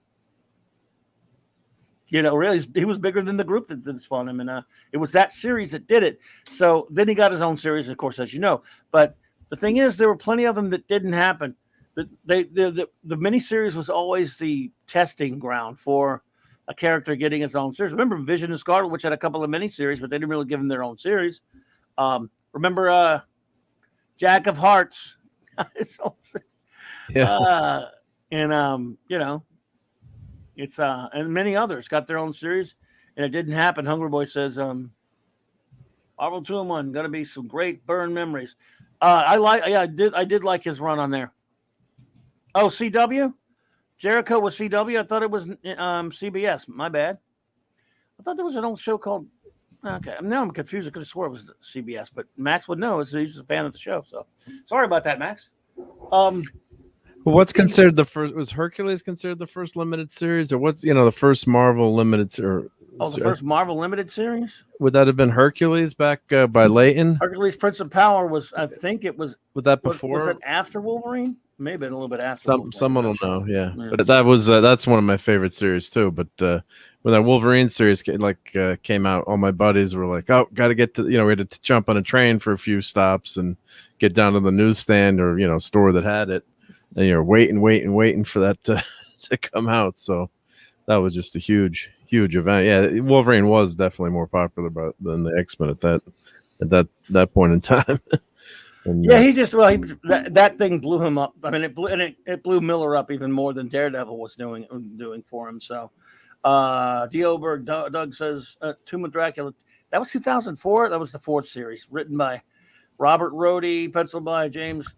Really, he was bigger than the group that spawned him, and it was that series that did it. So then he got his own series, of course, as you know. But the thing is, there were plenty of them that didn't happen. The miniseries was always the testing ground for a character getting his own series. Remember Vision and Scarlet, which had a couple of miniseries, but they didn't really give them their own series. Remember Jack of Hearts? Yeah. It's and many others got their own series, and it didn't happen. Hungry Boy says, Marvel 2-in-1, gonna be some great Byrne memories. I did like his run on there. Oh, CW? Jericho was CW. I thought it was CBS. My bad. I thought there was an old show called. Okay, now I'm confused. I could have swore it was CBS, but Max would know. He's a fan of the show. So sorry about that, Max. What's considered the first? Was Hercules considered the first limited series, or what's the first Marvel limited series? Oh, the first Marvel limited series. Would that have been Hercules back by Layton? Hercules Prince of Power was. I think it was. Was that before? Was it after Wolverine? Maybe a little bit after. Someone will know, yeah. But that was that's one of my favorite series too. But when that Wolverine series came out, all my buddies were like, "Oh, got to get to we had to jump on a train for a few stops and get down to the newsstand or store that had it." And you're waiting for that to come out. So that was just a huge event. Yeah, Wolverine was definitely more popular than the X-Men at that point in time. And, yeah, that thing blew him up. I mean, it blew Miller up even more than Daredevil was doing for him. So, D. Oberg, Doug says, Tomb of Dracula. That was 2004. That was the 4th series, written by Robert Rhodey, penciled by James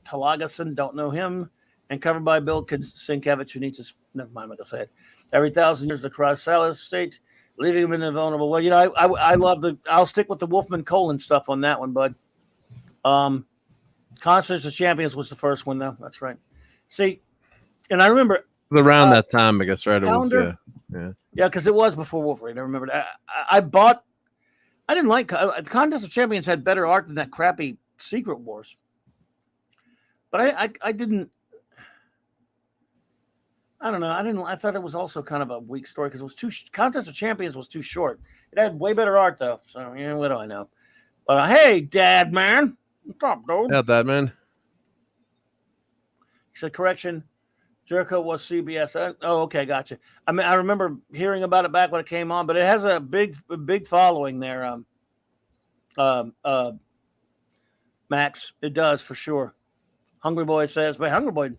Talagason, don't know him, and covered by Bill Sienkiewicz, who needs his. Never mind, like I said. Every 1,000 years, the Chrysalis state, leaving him invulnerable. Well, I love I'll stick with the Wolfman Colon stuff on that one, bud. Constance of Champions was the first one, though. That's right. See, and I remember around that time, I guess, right? Calendar, it was, yeah, because it was before Wolverine. I remember that. I didn't like the Contest of Champions had better art than that crappy Secret Wars, but I didn't. I don't know. I thought it was also kind of a weak story because it was Contest of Champions was too short. It had way better art though. So yeah, what do I know? But hey, Dad, man, what's up, dude? Yeah, that man. He said, correction. Jericho was CBS. Oh, okay, gotcha. I mean, I remember hearing about it back when it came on, but it has a big following there. Max, it does for sure. Hungry Boy says, but Hungry Boy,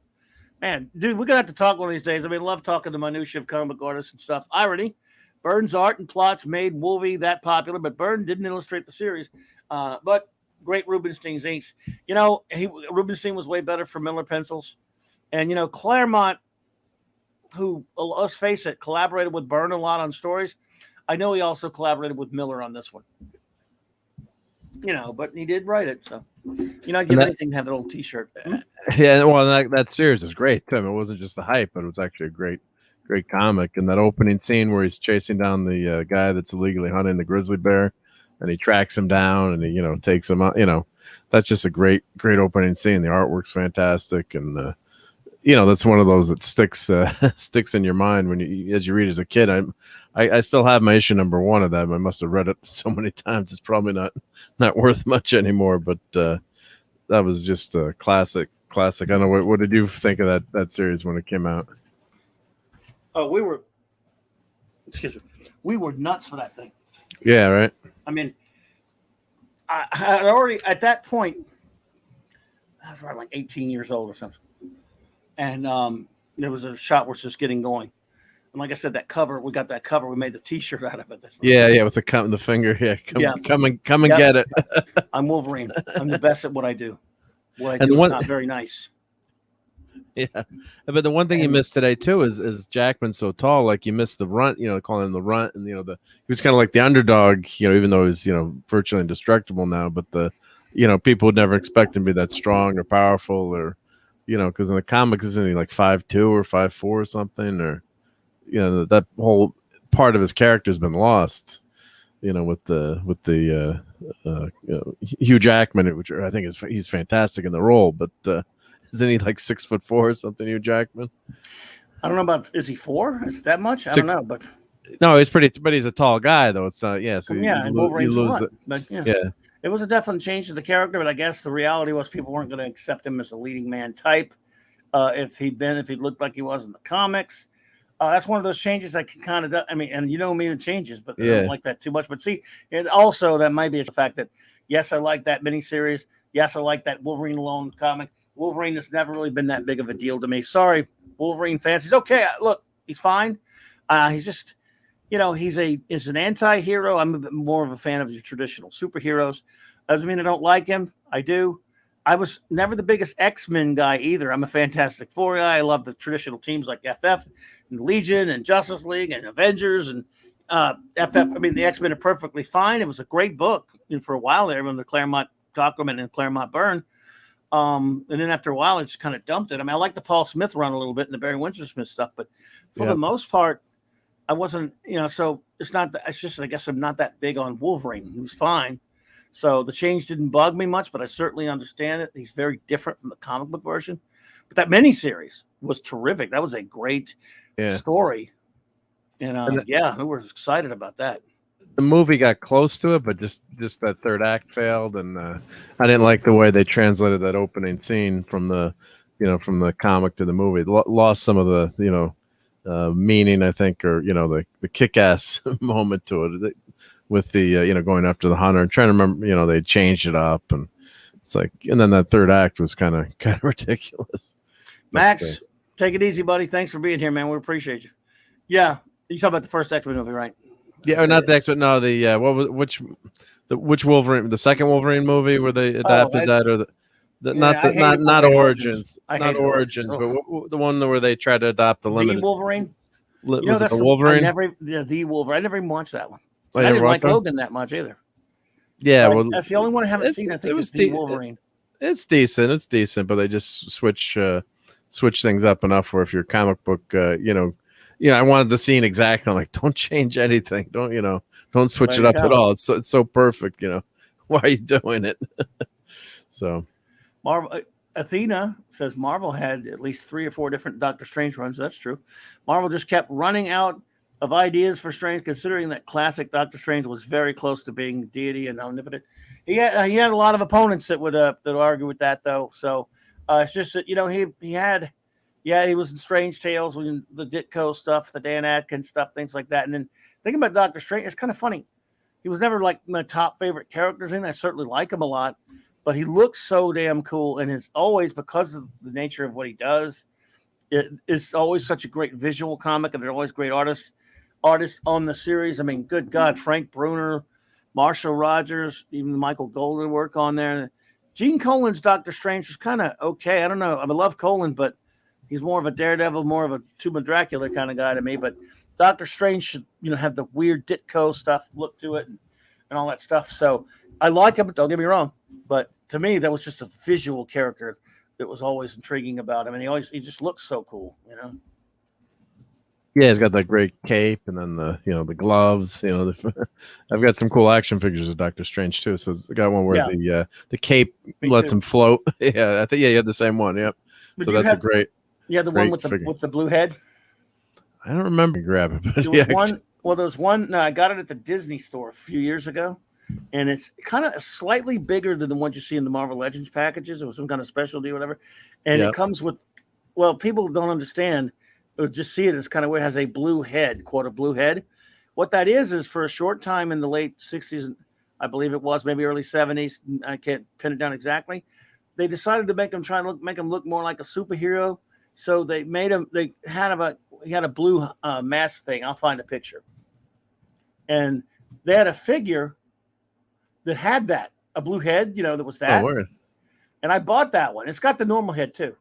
man, dude, we're gonna have to talk one of these days. I mean, I love talking the minutiae of comic artists and stuff. Irony, Byrne's art and plots made Wolvie that popular, but Byrne didn't illustrate the series. But great Rubenstein's inks. You know, Rubenstein was way better for Miller pencils. And, you know, Claremont, who, let's face it, collaborated with Byrne a lot on stories. I know he also collaborated with Miller on this one. You know, but he did write it. So, you know, I'd give anything to have that old T-shirt. Yeah, well, that series is great, too. I mean, it wasn't just the hype, but it was actually a great comic. And that opening scene where he's chasing down the guy that's illegally hunting the grizzly bear, and he tracks him down and he, you know, takes him out. You know, that's just a great opening scene. The artwork's fantastic. And, you know, that's one of those that sticks in your mind when you, as you read as a kid. I still have my issue number 1 of that. I must have read it so many times. It's probably not worth much anymore, but that was just a classic. I don't know. What did you think of that series when it came out? Oh, we were nuts for that thing. Yeah, right. I mean, I had already, at that point, I was around like 18 years old or something. And there was a shot where it's just getting going. And like I said, that cover, we got that cover. We made the T-shirt out of it. Yeah, with the finger. Yeah, come and get it. I'm Wolverine. I'm the best at what I do. What I do is not very nice. Yeah, but the one thing you missed today too is Jackman's so tall. Like you missed the runt. You know, calling him the runt, and you know he was kind of like the underdog. You know, even though he's virtually indestructible now, but people would never expect him to be that strong or powerful or. You know, because in the comics, isn't he like 5'2" or 5'4" or something? Or, you know, that whole part of his character has been lost. You know, with the Hugh Jackman, which I think he's fantastic in the role. But isn't he like 6'4" or something? Hugh Jackman. I don't know about. Is he 4? Is that much? I don't know, but no, he's pretty. But he's a tall guy, though. It's not. Yeah. So and Wolverine's one. But yeah. It was a definite change to the character, but I guess the reality was people weren't going to accept him as a leading man type. If he looked like he was in the comics, that's one of those changes I can kind of. I mean, and you know me with changes, but I don't like that too much. But see, and also that might be a fact that yes, I like that miniseries. Yes, I like that Wolverine alone comic. Wolverine has never really been that big of a deal to me. Sorry, Wolverine fans. He's okay. Look, he's fine. He's just. You know, he's an anti-hero. I'm a bit more of a fan of the traditional superheroes. Doesn't mean I don't like him. I do. I was never the biggest X-Men guy either. I'm a Fantastic Four guy. I love the traditional teams like FF and Legion and Justice League and Avengers and FF. I mean, the X-Men are perfectly fine. It was a great book for a while there when the Claremont Cockrum and Claremont Byrne. And then after a while, I just kind of dumped it. I mean, I like the Paul Smith run a little bit and the Barry Windsor Smith stuff, but for the most part, I wasn't, so it's not, it's just, I guess I'm not that big on Wolverine. He was fine. So the change didn't bug me much, but I certainly understand it. He's very different from the comic book version. But that miniseries was terrific. That was a great story. And we were excited about that. The movie got close to it, but just that third act failed. And I didn't like the way they translated that opening scene from the comic to the movie. It lost some of the, meaning, I think, or the kick-ass moment to it with the going after the hunter. I'm trying to remember, they changed it up, and it's like, and then that third act was kind of ridiculous. Max, take it easy, buddy. Thanks for being here, man. We appreciate you. Yeah, you talk about the first X-Men movie, right? Yeah, or not the X-Men. No, the which Wolverine? The second Wolverine movie where they adapted that, or not Origins, not Origins, but the one where they tried to adopt the limited Wolverine. Was it the Wolverine? The Wolverine. I never even watched that one. Oh, I didn't like Logan that much either. Yeah, well, that's the only one I haven't seen. I think it was the Wolverine. It's decent, but they just switch things up enough where if you're a comic book, I wanted the scene exactly. I'm like, don't change anything. Don't switch it up at all. It's so perfect. Why are you doing it? So. Marvel, Athena says Marvel had at least 3 or 4 different Doctor Strange runs. That's true. Marvel just kept running out of ideas for Strange, considering that classic Doctor Strange was very close to being deity and omnipotent. He had a lot of opponents that would argue with that, though. So it's just that, he was in Strange Tales, when the Ditko stuff, the Dan Adkins stuff, things like that. And then thinking about Doctor Strange, it's kind of funny. He was never like my top favorite characters in. I certainly like him a lot, but he looks so damn cool, and is always, because of the nature of what he does, it's always such a great visual comic, and they're always great artists on the series. I mean, good God, Frank Bruner, Marshall Rogers, even Michael Golden work on there. Gene Colan's Doctor Strange was kind of okay. I don't know. I love Colan, but he's more of a Daredevil, more of a Tomb of Dracula kind of guy to me. But Doctor Strange should, have the weird Ditko stuff look to it and all that stuff. So I like him, don't get me wrong. But to me, that was just a visual character that was always intriguing about him. And he just looks so cool, Yeah, he's got that great cape, and then the gloves. I've got some cool action figures of Doctor Strange too. So it's got one where the cape lets him float. Yeah, I think you had the same one. Yep. But so that's a great. Yeah, the one with the blue head. I don't remember grab it, but there was one. Well, there's one. No, I got it at the Disney store a few years ago, and it's kind of slightly bigger than the ones you see in the Marvel Legends packages. It was some kind of specialty or whatever, and it comes with. Well, people don't understand, or just see it as kind of where it has a blue head, quote, a blue head. What that is for a short time in the late 60s, I believe it was, maybe early 70s. I can't pin it down exactly. They decided to make him look more like a superhero. So they made him. He had a blue mask thing. I'll find a picture. And they had a figure that had a blue head. That was that. Oh, word. And I bought that one. It's got the normal head too.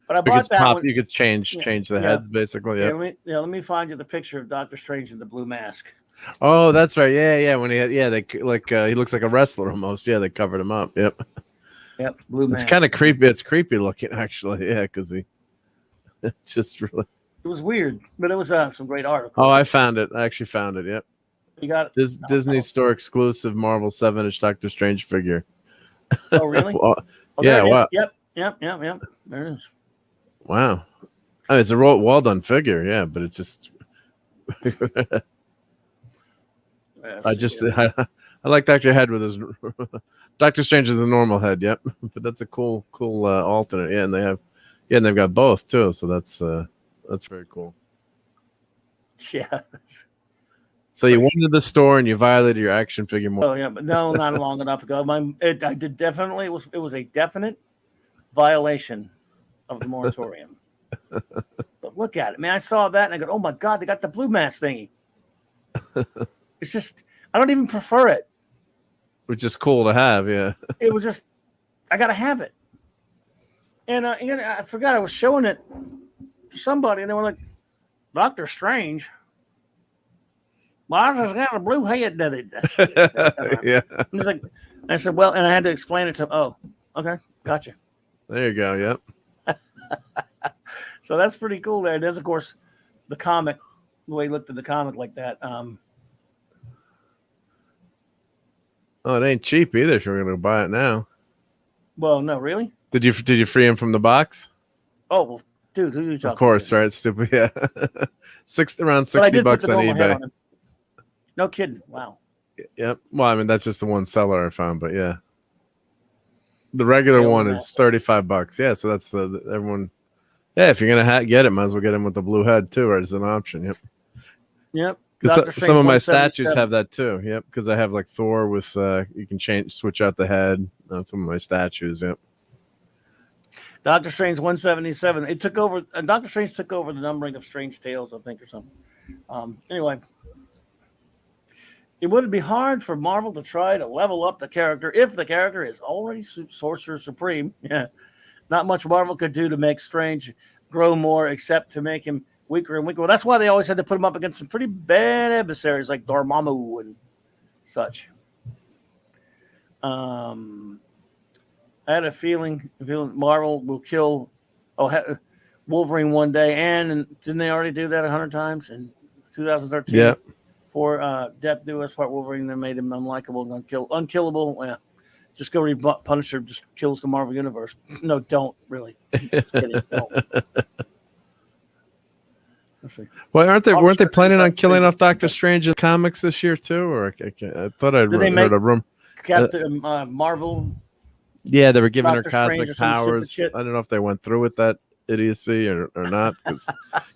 But I bought that one. You could change the heads basically. Yeah. Let me find you the picture of Doctor Strange in the blue mask. Oh, that's right. Yeah. When he he looks like a wrestler almost. Yeah, they covered him up. Yep. Yep. Blue mask. It's kind of creepy. It's creepy looking actually. Yeah, because it's just really. It was weird, but it was some great art. Oh, I found it. I actually found it. Yep. You got it. Disney Store exclusive Marvel 7-inch Doctor Strange figure. Oh, really? Yeah. Wow. Yep. There it is. Wow. I mean, it's a well done figure. Yeah, but it's just. I like Dr. Head with his. Doctor Strange is the normal head. Yep, but that's a cool alternate. Yeah, and they've got both too. So that's very cool. Yeah. So you went to the store and you violated your action figure. Oh yeah, but no, not long enough ago. I did definitely. It was a definite violation of the moratorium. But look at it, man. I saw that and I go, oh my God, they got the blue mask thingy. It's just, I don't even prefer it. Which is cool to have, yeah. It was just, I got to have it. And I forgot I was showing it to somebody, and they were like, Doctor Strange? Why does it got a blue head, does it? Yeah. I said, well, and I had to explain it to him. Oh, okay, gotcha. There you go, yep. So that's pretty cool there. There's, of course, the comic, the way he looked at the comic like that. Oh, it ain't cheap either if you're going to buy it now. Well, no, really? Did you free him from the box? Oh, well, dude, who are you talking to? Of course, right? Stupid, yeah. Around $60 on eBay. On no kidding. Wow. Yep. Well, I mean, that's just the one seller I found, but yeah. The regular one is $35. Yeah, so that's everyone. Yeah, if you're gonna get it, might as well get him with the blue head too, right? As an option. Yep. Yep. Because some of my statues have that too. Yep. Because I have like Thor with you can switch out the head on some of my statues. Yep. Doctor Strange 177. It took over. Doctor Strange took over the numbering of Strange Tales, I think, or something. Anyway, it would be hard for Marvel to try to level up the character if the character is already Sorcerer Supreme. Yeah. Not much Marvel could do to make Strange grow more, except to make him weaker and weaker. Well, that's why they always had to put him up against some pretty bad adversaries like Dormammu and such. I had a feeling Marvel will kill Wolverine one day, and didn't they already do that 100 times in 2013? Yeah. For Death Do Us Part Wolverine, that made him unlikable and unkillable. Yeah. Just go read Punisher just kills the Marvel Universe. No, don't really. Just kidding, don't. Let's see. Well, weren't they planning on killing off Doctor Strange in comics this year too? Or I thought I heard a rumor. Captain Marvel. Yeah, they were giving Doctor her cosmic powers. I don't know if they went through with that idiocy or not,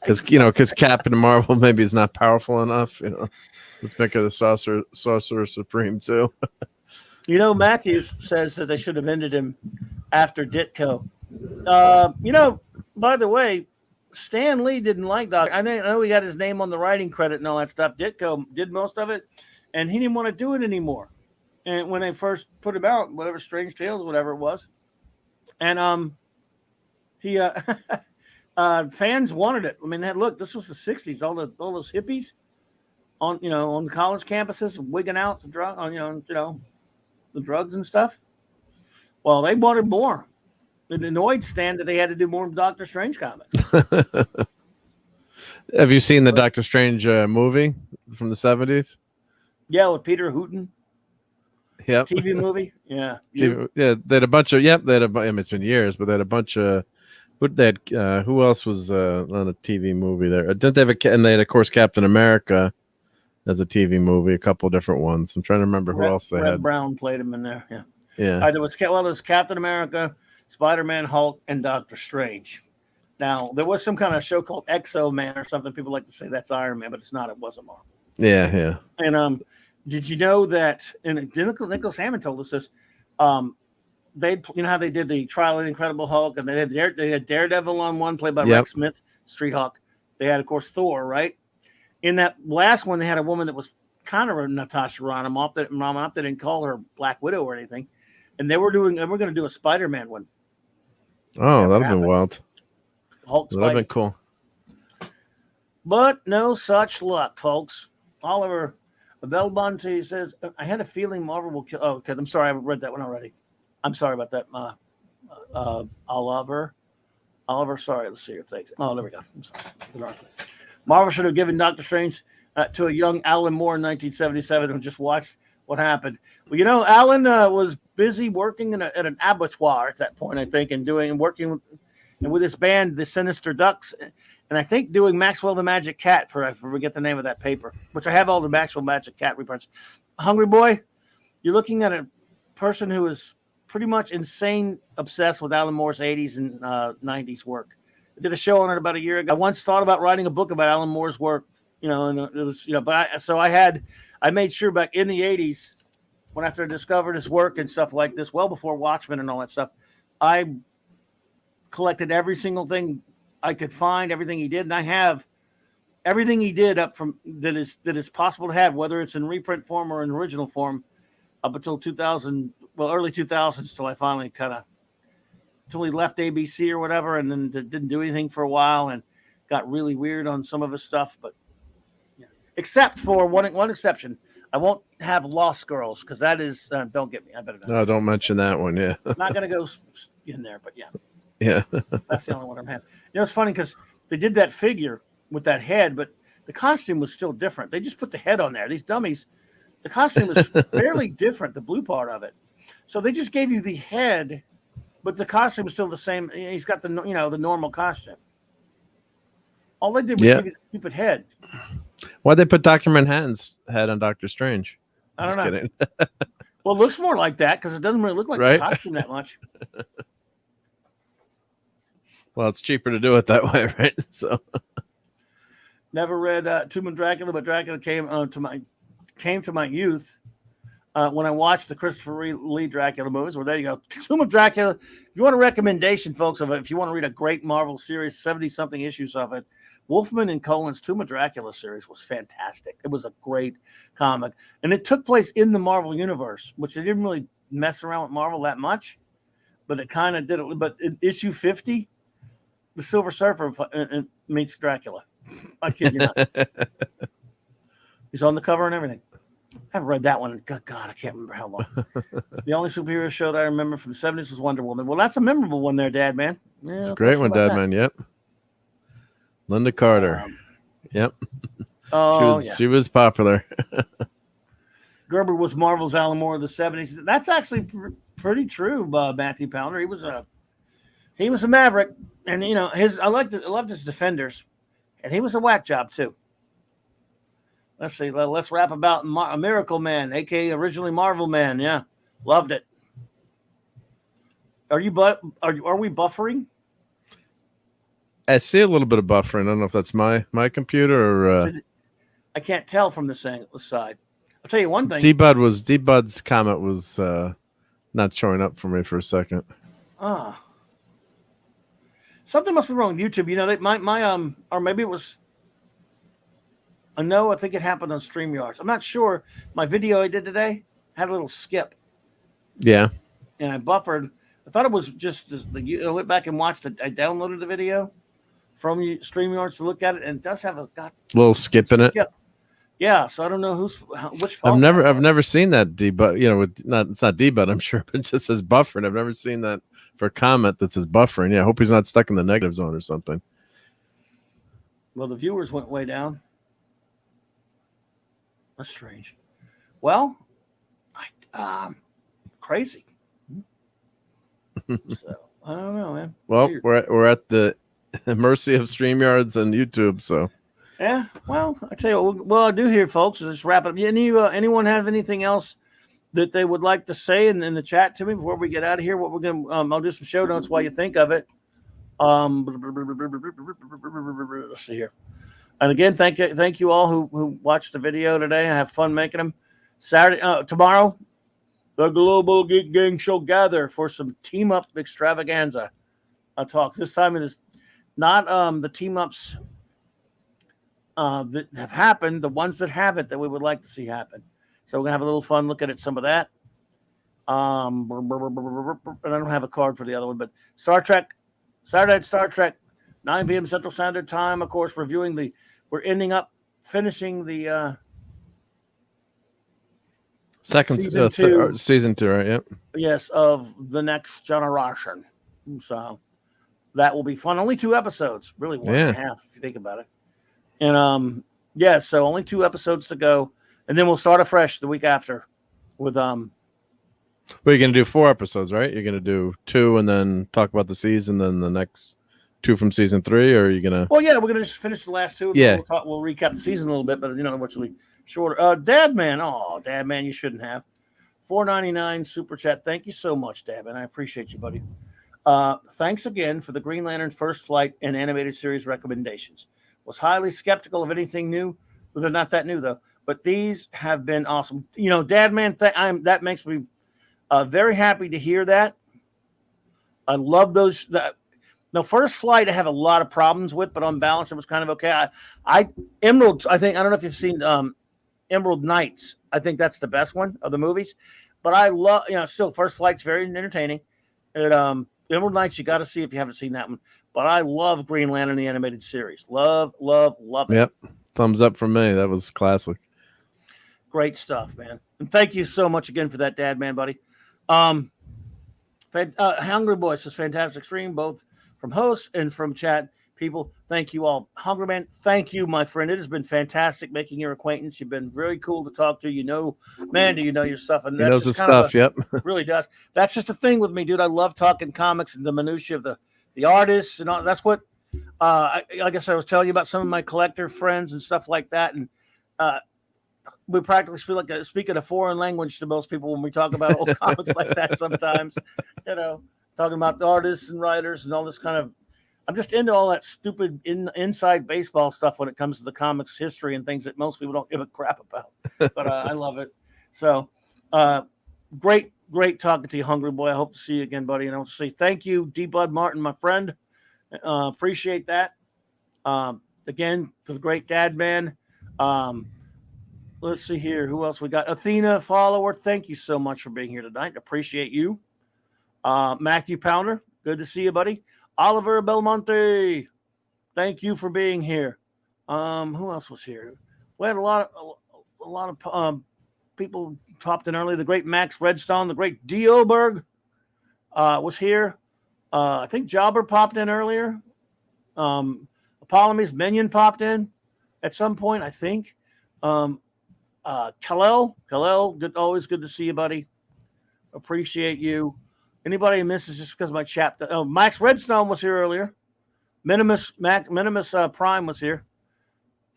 because Captain Marvel maybe is not powerful enough. Let's make her the sorcerer supreme too. Matthews says that they should have ended him after Ditko. By the way, Stan Lee didn't like Doc. I know he got his name on the writing credit and all that stuff. Ditko did most of it, and he didn't want to do it anymore. And when they first put him out, whatever Strange Tales, whatever it was, and he fans wanted it. I mean, look, this was the '60s. All those hippies on the college campuses wigging out the drug, the drugs and stuff. Well, they wanted more. It annoyed Stan that they had to do more Doctor Strange comics. Have you seen the Doctor Strange movie from the '70s? Yeah, with Peter Hooton. Yep. TV movie. Yeah. Yeah. They had a bunch of. Yep. It's been years, but they had a bunch of. Who else was on a TV movie there? Didn't they have and they had, of course, Captain America as a TV movie. A couple of different ones. I'm trying to remember who else they had. Red Brown played him in there. Yeah. Yeah. There was Captain America, Spider-Man, Hulk, and Doctor Strange. Now, there was some kind of show called Exo Man or something. People like to say that's Iron Man, but it's not. It wasn't Marvel. Yeah, yeah. And did you know that? And Nicholas Hammond told us this. How they did the Trial of the Incredible Hulk, and they had Daredevil on one, played by Rex Smith, Street Hawk. They had, of course, Thor, right? In that last one, they had a woman that was kind of a Natasha Romanoff. They didn't call her Black Widow or anything. And they were going to do a Spider-Man one. Oh, that'd have been wild. Hulk that'd have been cool. But no such luck, folks. Oliver Belmonte says, I had a feeling Marvel will kill. Oh, okay. I'm sorry. I read that one already. I'm sorry about that. Oliver, sorry. Let's see your things. Oh, there we go. I'm sorry. Marvel should have given Doctor Strange to a young Alan Moore in 1977 and just watched what happened. Well, Alan was busy working at an abattoir at that point, I think, and working with his band, the Sinister Ducks, and I think doing Maxwell the Magic Cat I forget the name of that paper, which I have all the Maxwell Magic Cat reprints. Hungry Boy, you're looking at a person who is pretty much insane obsessed with Alan Moore's 80s and 90s work. I did a show on it about a year ago. I once thought about writing a book about Alan Moore's work, and it was, but I made sure back in the 80s when I discovered his work and stuff like this, well before Watchmen and all that stuff, I collected every single thing I could find, everything he did, and I have everything he did up from that is possible to have, whether it's in reprint form or in original form, up until 2000, early 2000s, till I finally till he left ABC or whatever, and then didn't do anything for a while and got really weird on some of his stuff. But yeah, except for one exception. I won't have Lost Girls because that is don't get me. I better not. No, don't mention that one. Yeah, I'm not gonna go in there, but yeah. Yeah, that's the only one I'm having. It's funny because they did that figure with that head, but the costume was still different. They just put the head on there. These dummies, the costume was fairly different, the blue part of it. So they just gave you the head, but the costume is still the same. He's got the normal costume. All they did was give you the stupid head. Why'd they put Dr. Manhattan's head on Doctor Strange? I don't know. Kidding. Well, it looks more like that because it doesn't really look like the costume that much. Well, it's cheaper to do it that way, right? So, never read Tomb of Dracula, but Dracula came to my youth when I watched the Christopher Lee Dracula movies. Well, there you go. Tomb of Dracula. If you want a recommendation, folks, of it, if you want to read a great Marvel series, 70-something issues of it, Wolfman and Cohen's Tomb of Dracula series was fantastic. It was a great comic, and it took place in the Marvel universe, which they didn't really mess around with Marvel that much, but it kind of did it. But in issue 50. The Silver Surfer meets Dracula. I kid you not. He's on the cover and everything. I haven't read that one. God, I can't remember how long. The only superhero show that I remember from the 70s was Wonder Woman. Well, that's a memorable one there, Dad, man. Yeah, it's a great one, Dad, man. Yep. Linda Carter. Yep. Oh, she was popular. Gerber was Marvel's Alan Moore of the 70s. That's actually pretty true, Matthew Pounder. He was a maverick, and you know I loved his defenders, and he was a whack job too. Let's see. Let's rap about Miracle Man, aka originally Marvel Man. Yeah, loved it. Are we buffering? I see a little bit of buffering. I don't know if that's my computer or. I can't tell from the side. I'll tell you one thing. D-Bud's comment was not showing up for me for a second. Something must be wrong with YouTube. You know, or maybe it was. I think it happened on StreamYards. I'm not sure. My video I did today had a little skip. Yeah. And I buffered. I thought it was just I went back and watched it. I downloaded the video from StreamYards to look at it, and it does have a little skip in it. Yeah, so I don't know which fault. I've never seen that debut. You know, it's not debut, I'm sure, but it just says buffering. I've never seen that for a comment that says buffering. Yeah, I hope he's not stuck in the negative zone or something. Well, the viewers went way down. That's strange. Well, crazy. So I don't know, man. Well, we're at the mercy of StreamYards and YouTube, so. Yeah, well, I tell you what I do here, folks, is just wrap it up. Anyone have anything else that they would like to say in the chat to me before we get out of here? What we're going to, I'll do some show notes while you think of it. Let's see here. And again, thank you all who watched the video today. I have fun making them. Tomorrow, the Global Geek Gang shall gather for some team up extravaganza talks. This time it is not the team ups that have happened, the ones that haven't that we would like to see happen. So we're gonna have a little fun looking at some of that. And I don't have a card for the other one, but Star Trek, Saturday at Star Trek, 9 p.m. Central Standard Time. Of course, finishing the season two, right? Yep. Yes, of the Next Generation. So that will be fun. Only 2 episodes, really 1.5 if you think about it. And so only 2 episodes to go, and then we'll start afresh the week after with Well, you're gonna do 4 episodes, right? You're gonna do 2 and then talk about the season, then the next 2 from season 3, or are you gonna? Well, yeah, we're gonna just finish the last 2. Yeah, we'll recap the season a little bit, but which will be shorter. Dad Man, you shouldn't have. $4.99 super chat. Thank you so much, Dad Man. I appreciate you, buddy. Thanks again for the Green Lantern First Flight and animated series recommendations. Was highly skeptical of anything new. Well, they're not that new though, but these have been awesome. Dad Man, that makes me very happy to hear that. I love those. Now, First Flight I have a lot of problems with, but on balance it was kind of okay. Emerald, I don't know if you've seen Emerald Knights. I think that's the best one of the movies. But I love, still First Flight's very entertaining. And Emerald Knights you got to see if you haven't seen that one. But I love Green Lantern, the animated series. Love it. Yep. Thumbs up from me. That was classic. Great stuff, man. And thank you so much again for that, Dad Man, buddy. Hungry Boy says fantastic stream, both from hosts and from chat people. Thank you all. Hungry Man, thank you, my friend. It has been fantastic making your acquaintance. You've been very cool to talk to. Do you know your stuff? And he knows the stuff, yep. Really does. That's just the thing with me, dude. I love talking comics and the minutiae of the artists and all. That's what I guess I was telling you about some of my collector friends and stuff like that. And we practically speak a foreign language to most people when we talk about old comics like that sometimes. Talking about the artists and writers and all this kind of. I'm just into all that stupid inside baseball stuff when it comes to the comics history and things that most people don't give a crap about. But I love it. So great talking to you, Hungry Boy. I hope to see you again, buddy. And I'll say thank you, D. Bud Martin, my friend. Appreciate that. Again, to the great Dad Man. Let's see here. Who else we got? Athena, follower. Thank you so much for being here tonight. Appreciate you. Matthew Pounder. Good to see you, buddy. Oliver Belmonte. Thank you for being here. Who else was here? We had a lot of people popped in early. The great Max Redstone, the great D. Oberg was here. I think Jobber popped in earlier. Apollomies Minion popped in at some point, I think. Khalil, good, always good to see you, buddy. Appreciate you. Anybody who misses just because of my chapter. Oh, Max Redstone was here earlier. Minimus Prime was here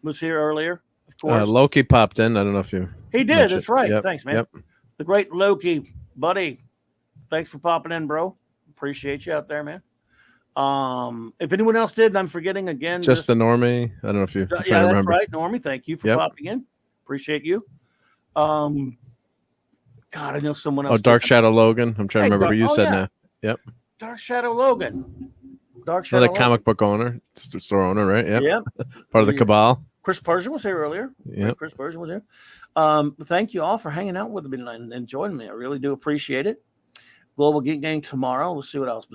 earlier. Of course, Loki popped in. I don't know if you. He did. That's right. Yep. Thanks, man. Yep. The great Loki, buddy. Thanks for popping in, bro. Appreciate you out there, man. If anyone else did, and I'm forgetting again. Just the Normie. I don't know if you. Yeah, that's right, Normie. Thank you for popping in. Appreciate you. God, I know someone else. Oh, Dark Shadow Logan. I'm trying to remember who you said now. Yep. Dark Shadow Logan. Another comic book owner, store owner, right? Yep. Yep. Part of the Cabal. Chris Persian was here earlier. Yeah. Chris Persian was here. Thank you all for hanging out with me and joining me. I really do appreciate it. Global Geek Gang tomorrow. Let's see what else.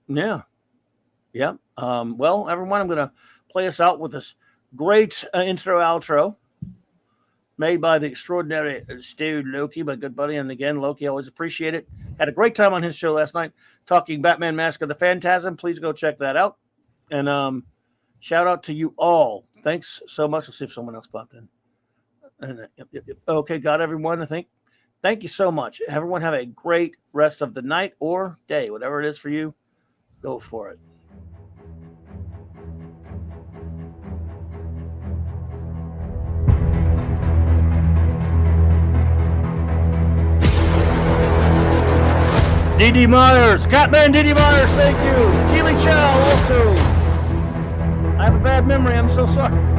Yeah. Well, everyone, I'm going to play us out with this great intro outro made by the extraordinary Stu Loki, my good buddy. And again, Loki, always appreciate it. Had a great time on his show last night talking Batman Mask of the Phantasm. Please go check that out. And shout out to you all. Thanks so much. Let's see if someone else popped in. And, okay, got everyone, I think. Thank you so much. Everyone have a great rest of the night or day, whatever it is for you. Go for it. D.D. Myers, Catman D.D. Myers, thank you. Keely Chow also. I have a bad memory. I'm so sorry.